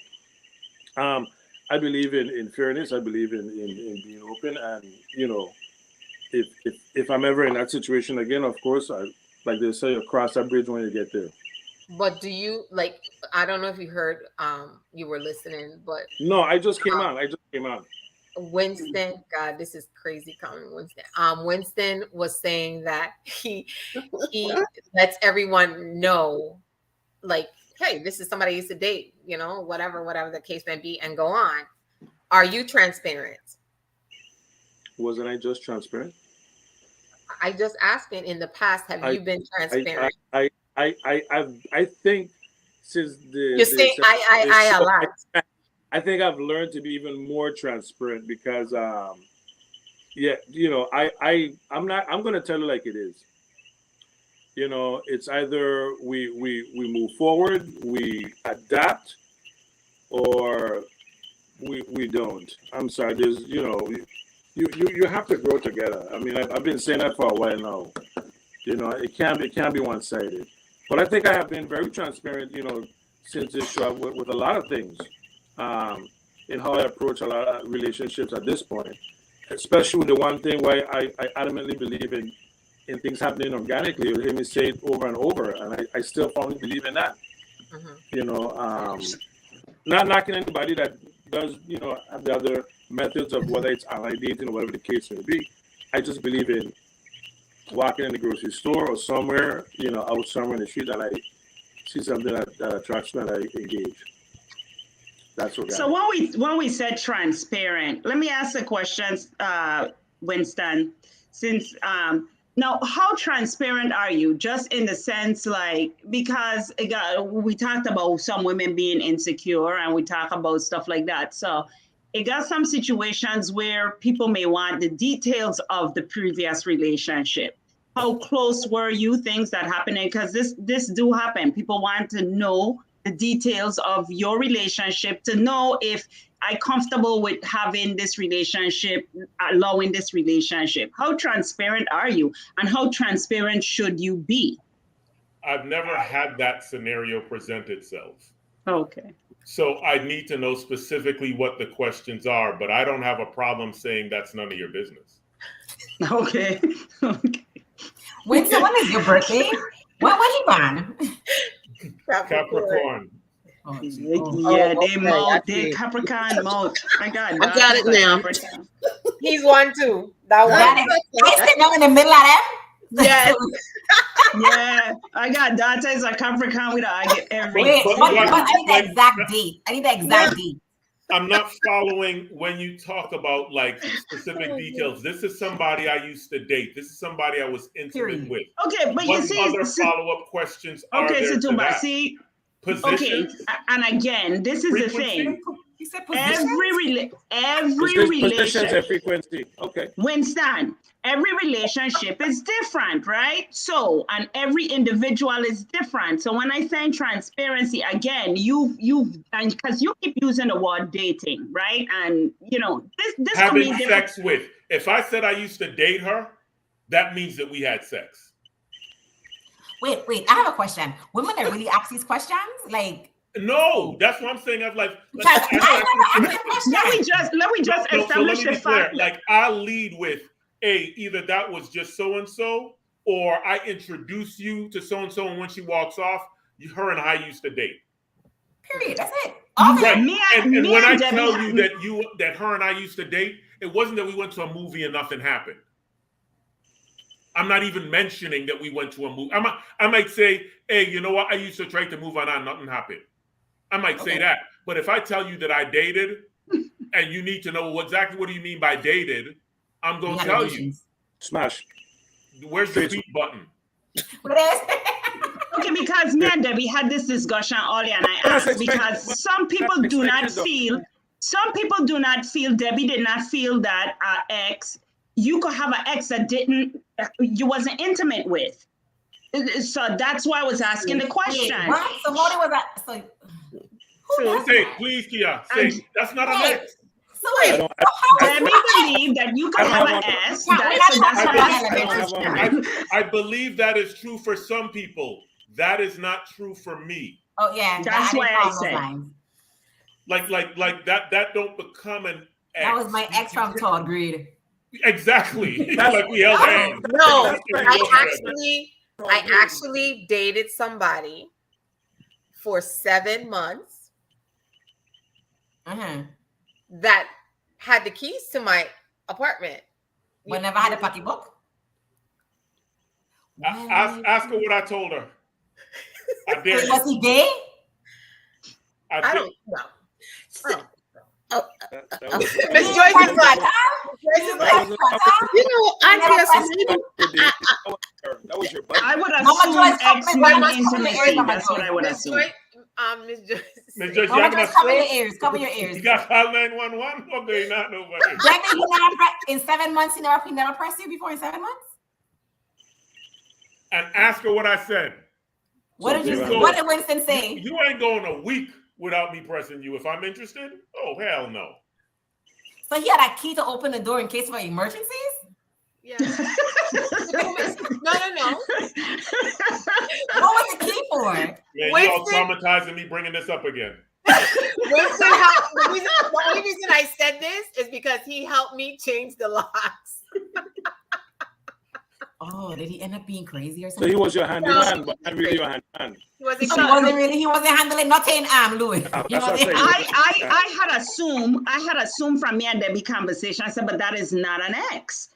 I believe in fairness. I believe in being open. And, if I'm ever in that situation again, of course, like they say, you cross that bridge when you get there. But do you I don't know if you heard, you were listening, but No, I just came on. Winston, God, this is crazy coming, Winston. Winston was saying that he lets everyone know, like, hey, this is somebody I used to date, whatever the case may be, and go on. Are you transparent? Wasn't I just transparent? I just asking, in the past, have you been transparent? I think since You're saying I a lot. I think I've learned to be even more transparent because I'm going to tell you like it is. It's either we move forward, we adapt, or we don't. I'm sorry, there's you have to grow together. I mean, I've been saying that for a while now. It can't be one-sided. But I think I have been very transparent, since this show with a lot of things. In how I approach a lot of relationships at this point, especially with the one thing why I adamantly believe in things happening organically. You'll hear me say it over and over, and I still firmly believe in that. Not knocking anybody that does, have the other methods of whether it's online dating or whatever the case may be. I just believe in walking in the grocery store or somewhere, out somewhere in the street, and I see something that attracts me and I engage. That's what. So when we said transparent, let me ask the questions, Winston. Since now, how transparent are you? Just in the sense, because we talked about some women being insecure, and we talk about stuff like that. So it got some situations where people may want the details of the previous relationship. How close were you? Things that happening, because this do happen. People want to know the details of your relationship, to know if I'm comfortable with having this relationship, allowing this relationship. How transparent are you, and how transparent should you be? I've never had that scenario present itself. Okay. So I need to know specifically what the questions are, but I don't have a problem saying that's none of your business. Okay. Winston, when is your birthday? What you born? Capricorn. Yeah, they Capricorn mouth. I got it now. He's one too. That one. I sit down in the middle of them. Yes. Yeah, I got daughters a Capricorn with I get every. Wait, but I need the exact date. I need the exact date. I'm not following when you talk about specific details. This is somebody I used to date. This is somebody I was intimate with. Okay, but what you see, other follow-up questions are there to that? See, positions? Okay, and again, this is frequency? The thing. You said Every positions and frequency. Okay. Winston, every relationship is different, right? So, and every individual is different. So when I say transparency, again, and because you keep using the word dating, right? And this having sex with. If I said I used to date her, that means that we had sex. Wait, I have a question. Women that really ask these questions, No, that's what I'm saying. I'm like, let me just establish the fact. I'll lead with either that was just so and so, or I introduce you to so and so, and when she walks off, her and I used to date. Period. That's it. Right. And when I tell you that her and I used to date, it wasn't that we went to a movie and nothing happened. I'm not even mentioning that we went to a movie. I might say, hey, you know what? I used to try to move on and nothing happened. I might say that. But if I tell you that I dated and you need to know exactly what do you mean by dated, I'm going to tell you. Smash. Where's the beat button? Okay, because me and Debbie had this discussion earlier, and I asked because some people do not feel, Debbie did not feel that ex, you could have an ex that you wasn't intimate with. So that's why I was asking the question. What? So what was that? Say, please, Kia. Say, that's not an ex. So Louis, don't- Let me believe that you can have an S. Yeah, That's we're not that's talking what about I elementary said. I believe that is true for some people. That is not true for me. oh yeah, That's that, why didn't I follow those said. lines. Like that don't become an X. That was my ex from third grade. Exactly. Like we held hands. No, That's I actually dated somebody for 7 months Uh-huh. that had the keys to my apartment. But never had a pocketbook. Ask her what I told her. I dare you. Was he gay? I dare- don't know. That was- Miss Joyce is like, You know, I guess maybe that was your buddy. I would Mama assume Joyce, X Mama means Joyce, intimacy. Mama That's what Joyce. I would Miss assume. Joyce, Miss Joyce. Miss Joyce, you Mama having a Joyce, cover your stroke? ears. Cover your ears. You got call 911? What going on over here? Jamie, he never in 7 months. He never pressed you before in 7 months. And ask her what I said. What did you? you go- What did Winston say? You ain't going a week without me pressing you if I'm interested. Oh, hell no. So he had a key to open the door in case of emergencies. Yeah. No. What was the key for? Man, you all Winston- traumatizing me bringing this up again. Winston, the only reason I said this is because he helped me change the locks. Oh, did he end up being crazy or So something? he was your handyman, but not really your handyman. He wasn't He wasn't handling nothing, Louis. That's He what I'm wasn't saying. I had assumed from me and Debbie conversation. I said, but that is not an X.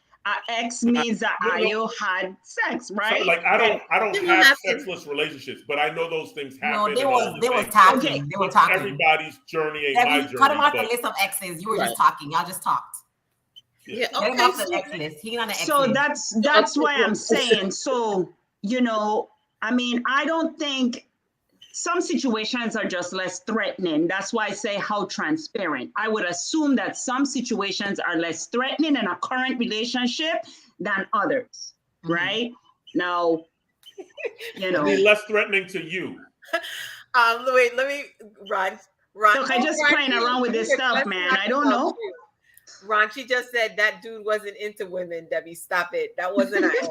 X means that you had sex, right? So, like I don't Didn't have have to- sexless relationships, but I know those things No, happen. they and all was the things. talking. Okay. They were But talking. everybody's journey ain't my Debbie, journey. cut him off the but- list of exes. You were Right. just talking. Y'all just talked. yeah, Get him okay. off the So, X list. He on the X So list. that's why I'm saying. So, I mean, I don't think some situations are just less threatening. That's why I say how transparent. I would assume that some situations are less threatening in a current relationship than others, Mhm. right? Now, I mean, less threatening to you. Louis, let me Ron. Look, I just playing around with this stuff, man. I don't know. Ron, she just said that dude wasn't into women. Debbie, stop it. That wasn't an ex.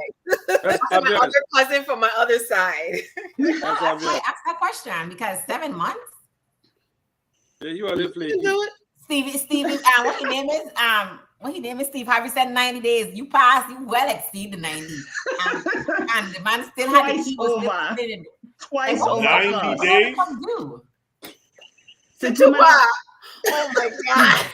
That's That's my obvious. other cousin from my other side. No, That's that's why obvious. I asked that question because 7 months. Yeah, you are you little can do it. Stevie, what his name is? What his name is? Steve Harvey said 90 days. You passed. You well exceed the 90. And the man still had the Twice key. was over. still in- Twice Like, over. 90 plus. What days? did come do? So To to my- what? Oh my God.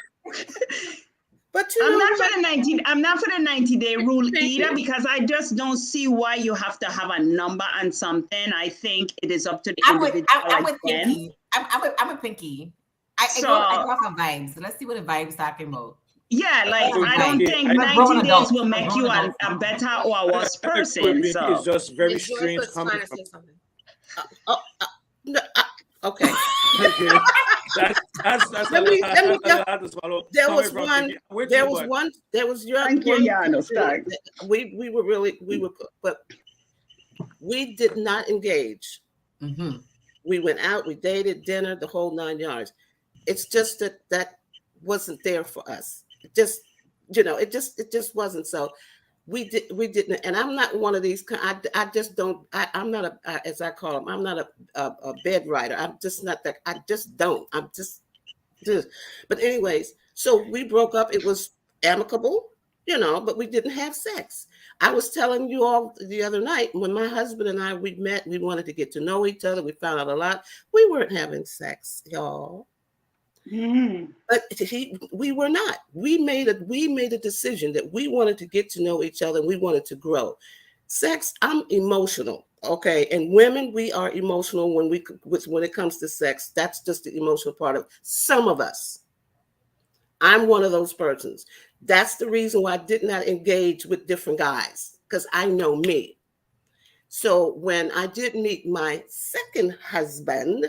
But you I'm know, not for the 90. I'm not for the 90-day rule Thank either you. because I just don't see why you have to have a number and something. I think it is up to the I'm with individual. again. Pinky. I'm with Pinky. I So- go off of vibes. So let's see what the vibes talking about. Yeah, like Okay. I don't think I'm a 90 grown days adult. will I'm a make grown you adult. a better or a worse I think person. it's So just very Miss Joyce strange was coming trying to from. say something. no, okay. Okay. That's Let me a just- lot to swallow. There Coming was from one. Pinky. I'm with There you, was but one. There was your. Thank you, one Janos, thing thanks. that we were, but we did not engage. Mm-hmm. We went out, we dated, dinner, the whole 9 yards. It's just that wasn't there for us. It just, it just wasn't. So we didn't. And I'm not one of these. I just don't. I'm not as I call them. I'm not a bed writer. I'm just not that. I just don't. I'm just. But anyways, so we broke up. It was amicable, but we didn't have sex. I was telling you all the other night when my husband and I, we met, we wanted to get to know each other. We found out a lot. We weren't having sex, y'all. But we were not. We made a decision that we wanted to get to know each other and we wanted to grow. Sex, I'm emotional. Okay. And women, we are emotional when it comes to sex. That's just the emotional part of some of us. I'm one of those persons. That's the reason why I did not engage with different guys, because I know me. So when I did meet my second husband,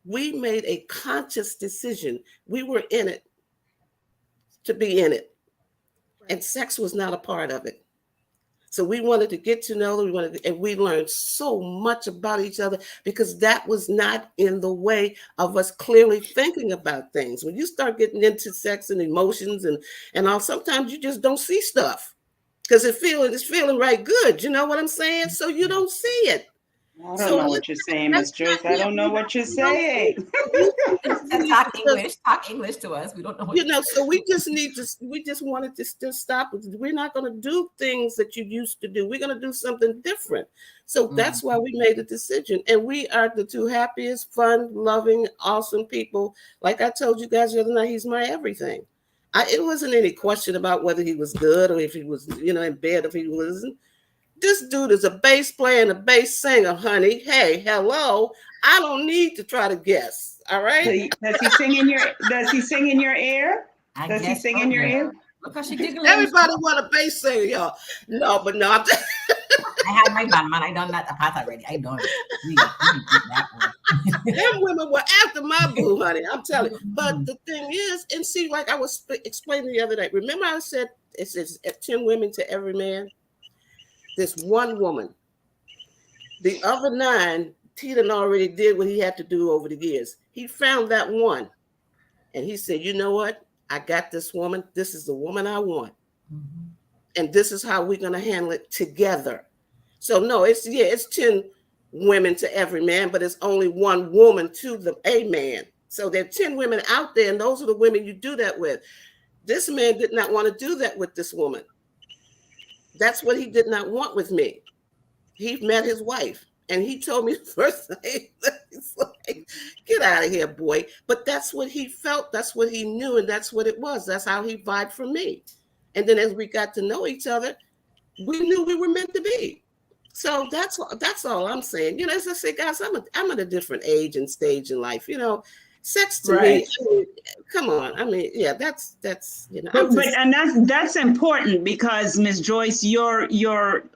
we made a conscious decision. We were in it to be in it. And sex was not a part of it. So we wanted to get to know them. And we learned so much about each other because that was not in the way of us clearly thinking about things. When you start getting into sex and emotions and all, sometimes you just don't see stuff because it's feeling right good. You know what I'm saying? So you don't see it. I don't know what you're saying, Miss Joyce. I don't know what you're saying. Talk English to us. We don't know what so we just wanted to still stop. We're not going to do things that you used to do. We're going to do something different. So that's why we made a decision. And we are the two happiest, fun, loving, awesome people. Like I told you guys the other night, he's my everything. It wasn't any question about whether he was good or if he was, in bed, if he wasn't. This dude is a bass player and a bass singer, honey. Hey, hello. I don't need to try to guess. All right. Does he sing in your ear? Does he sing in your ear? Look how she giggling. Everybody want a bass singer, y'all. No, but no. I had my band, man. I done that part already. I done it. Them women were after my boo, honey. I'm telling you. But the thing is, and see, like I was explaining the other day. Remember, I said it says 10 women to every man. This one woman. The other 9, Tita already did what he had to do over the years. He found that one. And he said, you know what? I got this woman. This is the woman I want. Mm-hmm. And this is how we're going to handle it together. So no, it's 10 women to every man, but it's only one woman to a man. So there are 10 women out there, and those are the women you do that with. This man did not want to do that with this woman. That's what he did not want with me. He met his wife, and he told me the first thing, he's like, get out of here, boy. But that's what he felt. That's what he knew, and that's what it was. That's how he vibed for me. And then as we got to know each other, we knew we were meant to be. So that's all I'm saying. As I say, guys, I'm at a different age and stage in life. Sex to me, come on. I mean, yeah, that's and that's important because Ms. Joyce, you're of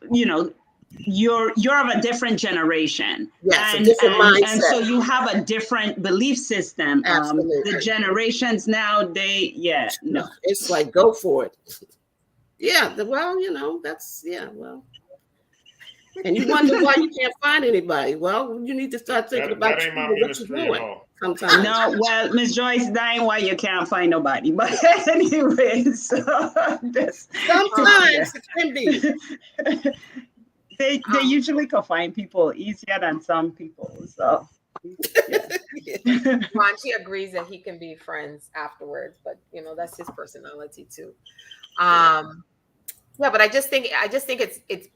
a different generation. Yes, a different mindset. And so you have a different belief system. Absolutely. The generations now, it's like go for it. Yeah, well, that's well. And you wonder why you can't find anybody. Well, you need to start thinking about what you're doing. Sometimes. No, well, Ms. Joyce, that ain't why you can't find nobody. But anyways, sometimes it can be. They usually can find people easier than some people. So Juanchi agrees that he can be friends afterwards, but that's his personality too. Yeah, but I just think it's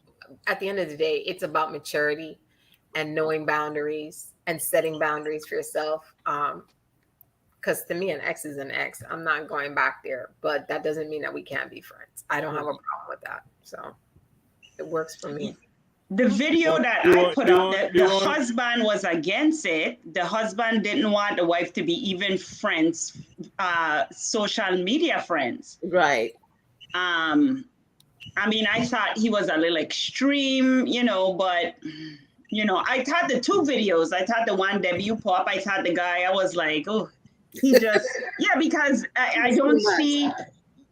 at the end of the day, it's about maturity and knowing boundaries and setting boundaries for yourself. Because to me, an ex is an ex. I'm not going back there, but that doesn't mean that we can't be friends. I don't have a problem with that. So it works for me. The video that I put up, the husband was against it. The husband didn't want the wife to be even friends, social media friends. Right. I mean, I thought he was a little extreme, but, I thought the 2 videos, I thought the one debut pop, I thought the guy, I was like, oh, he just, because I don't see,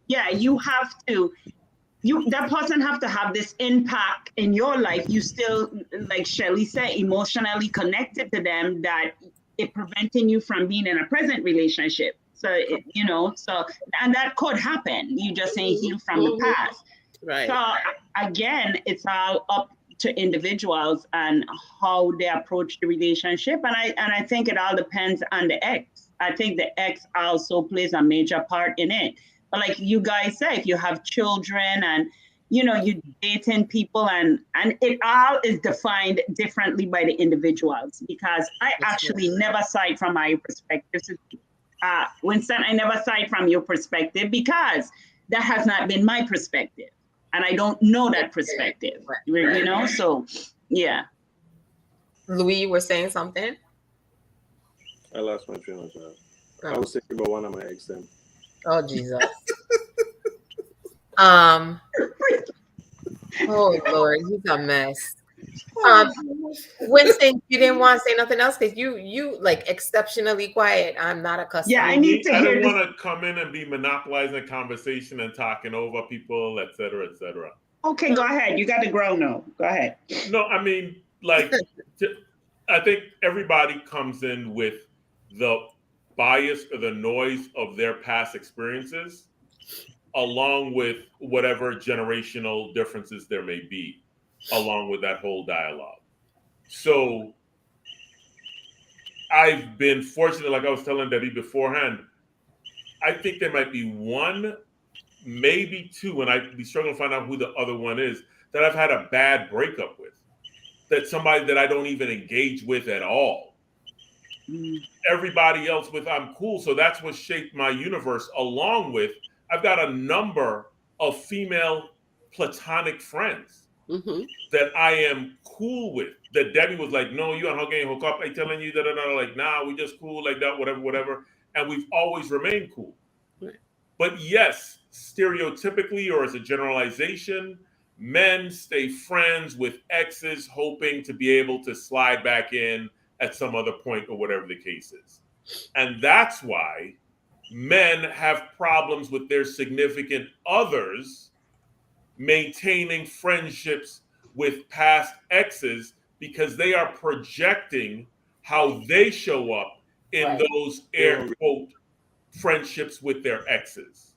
you have to, that person have to have this impact in your life. You still, like Shelly said, emotionally connected to them that it preventing you from being in a present relationship. So, and that could happen. You just ain't healed from the past. Right. So again, it's all up to individuals and how they approach the relationship. And I think it all depends on the ex. I think the ex also plays a major part in it. But like you guys say, if you have children and, you're dating people and it all is defined differently by the individuals, because I actually never side from my perspective. Winston, I never side from your perspective because that has not been my perspective. And I don't know that perspective, so, yeah. Louis, you were saying something? I lost my train of thought. I was thinking about one of my ex then. Oh, Jesus. Oh, Lord, he's a mess. Winston, you didn't want to say nothing else because you like exceptionally quiet. I'm not accustomed. Yeah, I need to hear. I don't want to come in and be monopolizing conversation and talking over people, et cetera, et cetera. Okay, go ahead. You got the ground now. Go ahead. No, I mean, like, I think everybody comes in with the bias or the noise of their past experiences, along with whatever generational differences there may be, along with that whole dialogue. So I've been fortunate, like I was telling Debbie beforehand, I think there might be one, maybe two, and I'd be struggling to find out who the other one is, that I've had a bad breakup with. That's somebody that I don't even engage with at all. Everybody else with I'm cool. So that's what shaped my universe, along with I've got a number of female platonic friends that I am cool with. That Debbie was like, no, you and her game hook up. I telling you that, like, nah, we just cool like that, whatever. And we've always remained cool. Right. But yes, stereotypically or as a generalization, men stay friends with exes hoping to be able to slide back in at some other point or whatever the case is. And that's why men have problems with their significant others maintaining friendships with past exes, because they are projecting how they show up in those air quote friendships with their exes.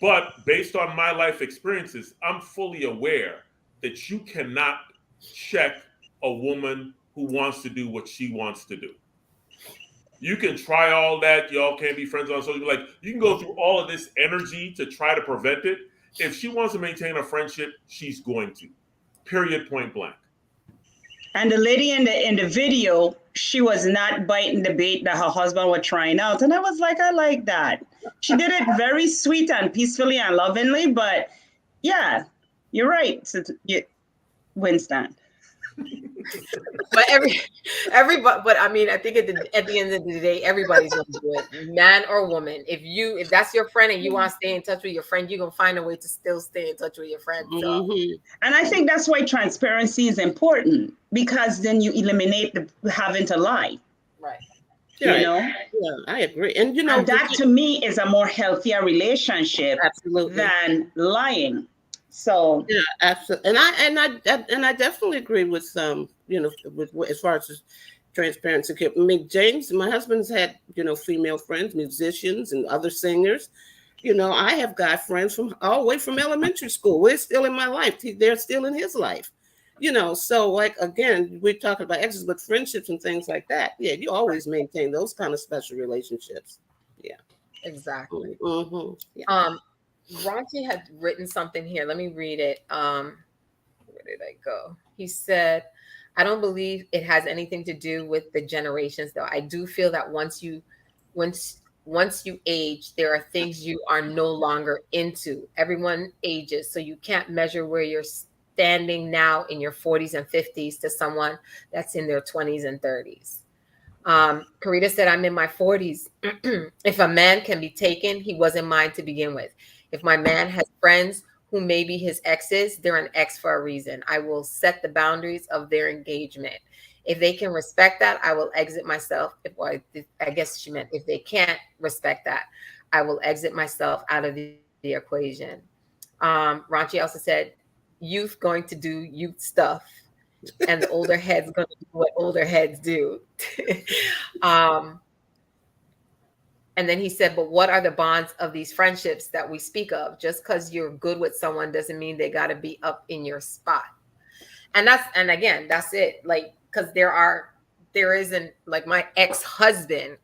But based on my life experiences, I'm fully aware that you cannot check a woman who wants to do what she wants to do. You can try all that. Y'all can't be friends on social. Like, you can go through all of this energy to try to prevent it. If she wants to maintain a friendship, she's going to. Period, point blank. And the lady in the video, she was not biting the bait that her husband was trying out. And I was like, I like that. She did it very sweet and peacefully and lovingly. But yeah, you're right, Winston. But everybody, but I mean, I think at the end of the day, everybody's gonna do it, man or woman. If that's your friend and you want to stay in touch with your friend, you're gonna find a way to still stay in touch with your friend. So. And I think that's why transparency is important, because then you eliminate having to lie. Right. You know? Yeah, I agree. And and that to me is a more healthier relationship than lying. So yeah, absolutely, and I definitely agree with with as far as transparency. I mean, James, my husband's had female friends, musicians, and other singers. I have got friends from all the way from elementary school. They're still in my life. They're still in his life. So like again, we're talking about exes, but friendships and things like that. Yeah, you always maintain those kind of special relationships. Yeah, exactly. Yeah. Ronchi had written something here. Let me read it. Where did I go? He said, I don't believe it has anything to do with the generations, though. I do feel that once you age, there are things you are no longer into. Everyone ages, so you can't measure where you're standing now in your 40s and 50s to someone that's in their 20s and 30s. Karita said, I'm in my 40s. If a man can be taken, he wasn't mine to begin with. If my man has friends who may be his exes, they're an ex for a reason. I will set the boundaries of their engagement. If they can respect that, I will exit myself. I guess she meant if they can't respect that, I will exit myself out of the equation. Ranchi also said, youth going to do youth stuff, and the older heads going to do what older heads do. And then he said, but what are the bonds of these friendships that we speak of? Just because you're good with someone doesn't mean they got to be up in your spot. And again, that's it. Like, because there isn't, like, my ex-husband,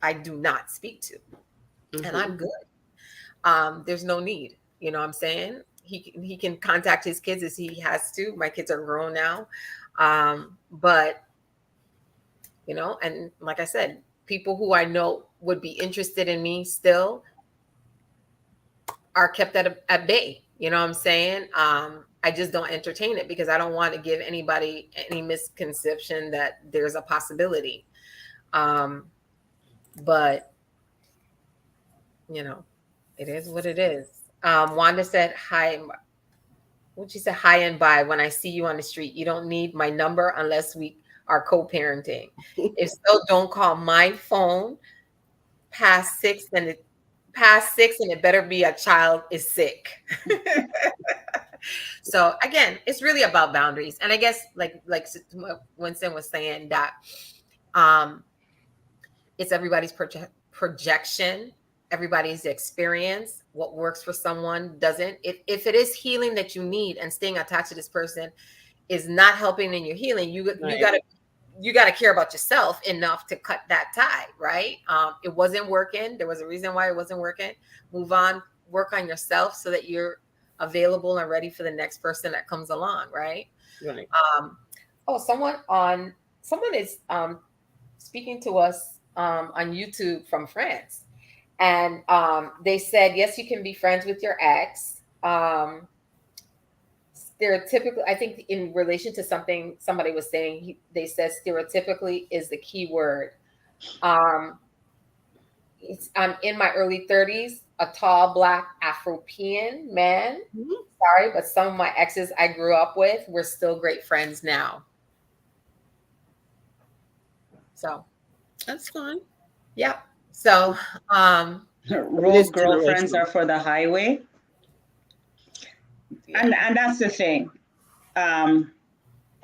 I do not speak to, and I'm good. There's no need, you know what I'm saying? He can contact his kids as he has to. My kids are grown now. But, and like I said, people who I know would be interested in me still are kept at bay. You know what I'm saying? I just don't entertain it because I don't want to give anybody any misconception that there's a possibility. But, it is what it is. Wanda said, hi. What'd she say? Hi and bye. When I see you on the street, you don't need my number unless we are co-parenting. If so, don't call my phone past 6 and it better be a child is sick. So again, it's really about boundaries. And I guess like Winston was saying that it's everybody's projection, everybody's experience. What works for someone doesn't. If it is healing that you need and staying attached to this person is not helping in your healing, you gotta care about yourself enough to cut that tie, right? It wasn't working. There was a reason why it wasn't working. Move on, work on yourself so that you're available and ready for the next person that comes along, right? Right. Someone is speaking to us on YouTube from France. And they said, yes, you can be friends with your ex. Stereotypically, I think in relation to something somebody was saying, they said stereotypically is the key word. I'm in my early 30s, a tall, Black Afropean man. Mm-hmm. Sorry, but some of my exes I grew up with, we're still great friends now. So that's fine. Yeah. So road girlfriends are for the highway. Yeah. And that's the thing.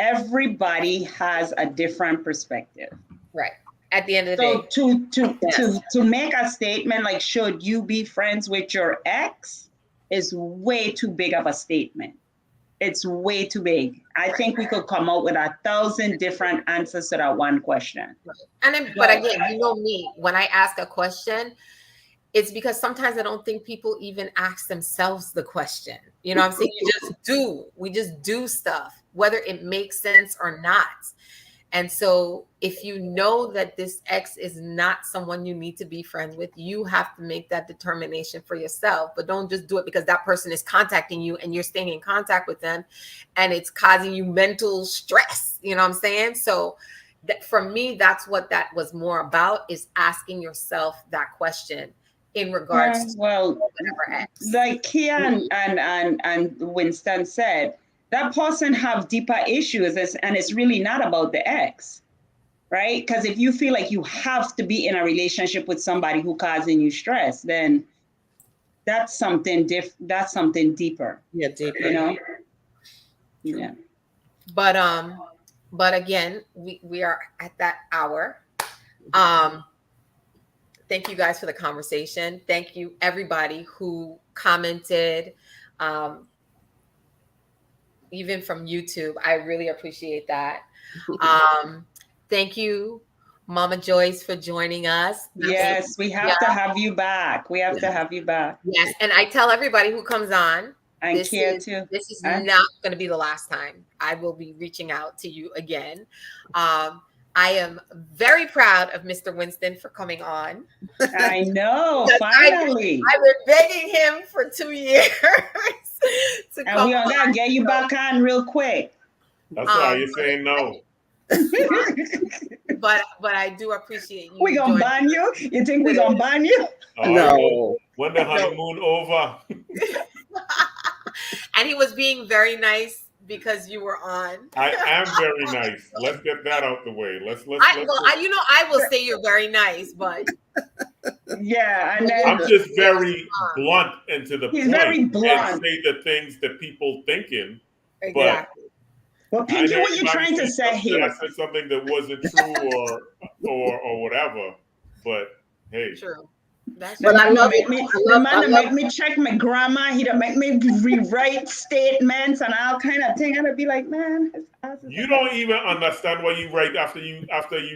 Everybody has a different perspective. Right. At the end of the day. To make a statement like, should you be friends with your ex, is way too big of a statement. It's way too big. I think we could come out with 1,000 different answers to that one question. Right. And then, but again, you know me, when I ask a question, it's because sometimes I don't think people even ask themselves the question. You know what I'm saying? We just do stuff, whether it makes sense or not. And so if you know that this ex is not someone you need to be friends with, you have to make that determination for yourself. But don't just do it because that person is contacting you and you're staying in contact with them and it's causing you mental stress. You know what I'm saying? So for me, that's what that was more about, is asking yourself that question in regards to whatever ex. Like Kia and Winston said, that person have deeper issues and it's really not about the ex, right? Because if you feel like you have to be in a relationship with somebody who causing you stress, then that's something that's something deeper. Yeah, deeper. You know? Yeah. But again, we are at that hour. Thank you guys for the conversation. Thank you everybody who commented. Even from YouTube, I really appreciate that. Thank you, Mama Joyce, for joining us. Yes, we have to have you back. We have to have you back. Yes, and I tell everybody who comes on, this is not going to be the last time. I will be reaching out to you again. I am very proud of Mr. Winston for coming on. I know, finally. I've been begging him for 2 years. And we are going to get you back on real quick. That's why you're saying no. But I do appreciate you. We going to ban you? You think we going to ban you? No. When the honeymoon over. And he was being very nice because you were on. I am very nice. Let's get that out the way. I will say you're very nice, but yeah, and then I'm just very blunt and to the point. Very blunt. And say the things that people thinking. Exactly. Well, Pinky, what you trying to say here? I said something that wasn't true or whatever. But hey. True. But I love it. The man make me check my grammar. He don't make me rewrite statements and all kind of thing. And I'd be like, man, you don't even understand what you write after you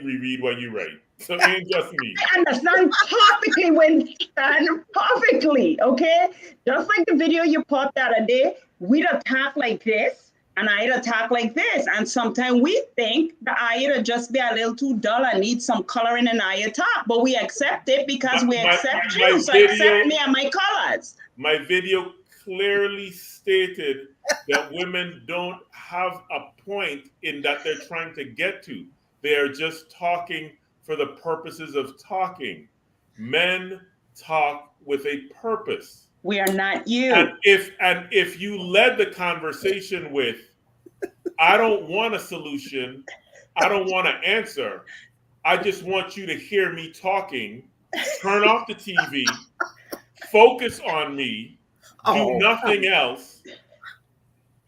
reread what you write. So it ain't just me. I understand perfectly, Winston, perfectly. Okay, just like the video you popped the other day, we'd attack like this. And I'd attack like this. And sometimes we think that I'd just be a little too dull and need some coloring in our talk. But we accept it because we accept you. So accept me and my colors. My video clearly stated that women don't have a point in that they're trying to get to. They are just talking for the purposes of talking. Men talk with a purpose. We are not you. And if you led the conversation with, I don't want a solution, I don't want an answer, I just want you to hear me talking, turn off the TV, focus on me, do nothing else,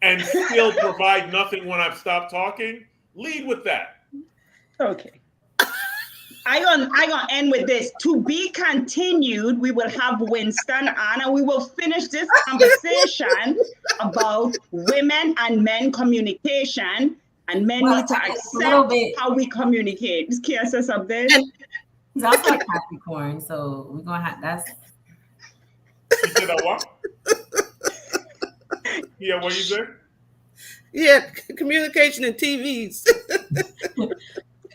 and still provide nothing when I've stopped talking, lead with that. Okay. I gonna end with this. To be continued. We will have Winston on, and we will finish this conversation about women and men communication. And men Well, need to it's a little accept bit- how we communicate. Is Kia say something? He's also a Capricorn, so we're gonna have that's. You said what? Yeah, what you said? Yeah, communication and TVs.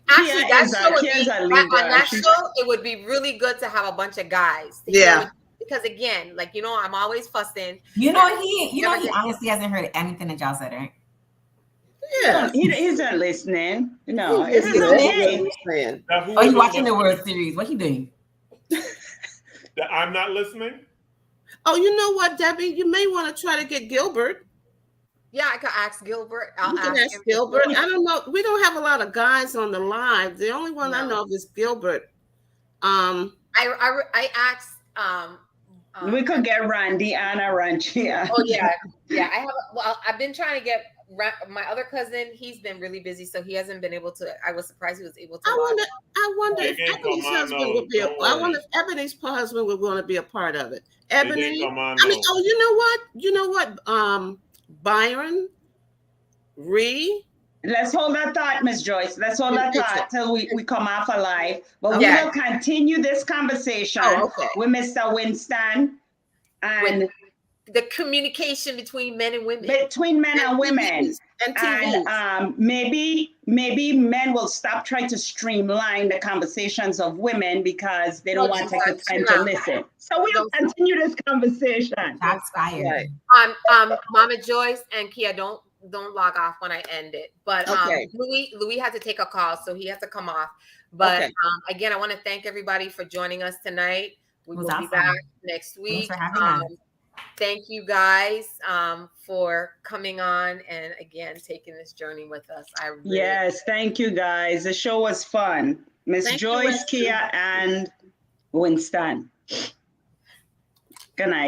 Actually, that show would be, Kia's a on Libra. that show, it would be really good to have a bunch of guys. to hear Yeah. what- because again, like, I'm always fussing. He honestly hasn't heard anything that y'all said, right? Yeah. He's not listening. No, it He's is listening. okay. Understand. Now, who Oh, you isn't watching the listening? World Series? What he doing? That I'm not listening? Oh, you know what, Debbie? You may want to try to get Gilbert. Yeah, I could ask Gilbert. You I'll can ask ask him. Gilbert. I don't know. We don't have a lot of guys on the live. The only one I No. know of is Gilbert. I asked. We could get Randy, Anna, Ranchia. Oh yeah. I have. Well, I've been trying to get my other cousin. He's been really busy, so he hasn't been able to. I was surprised he was able to. I wonder They if didn't Ebony's come on, husband no, would be. don't I wonder worry. if Ebony's husband would want to be a part of it. They Ebony. didn't come on, I mean, no. oh, you know what? Byron, Ree. Let's hold that thought, Miss Joyce. Let's hold that thought till we come off alive. But we Okay. will continue this conversation Oh, okay. with Mr. Winston and The communication between men and women. between men and women. And TVs. And maybe men will stop trying to streamline the conversations of women because they don't want to take the time to listen. So we'll continue this conversation. Shots fired. Right. Mama Joyce and Kia, don't log off when I end it. But Okay. Louis had to take a call, so he has to come off. But Okay. Again, I want to thank everybody for joining us tonight. We It will was be awesome. back next week. for having us. Thank you guys for coming on and again taking this journey with us. I really Yes, thank you guys. The show was fun. Miss Thank you, Joyce, Winston. Kia, and Winston. Good night.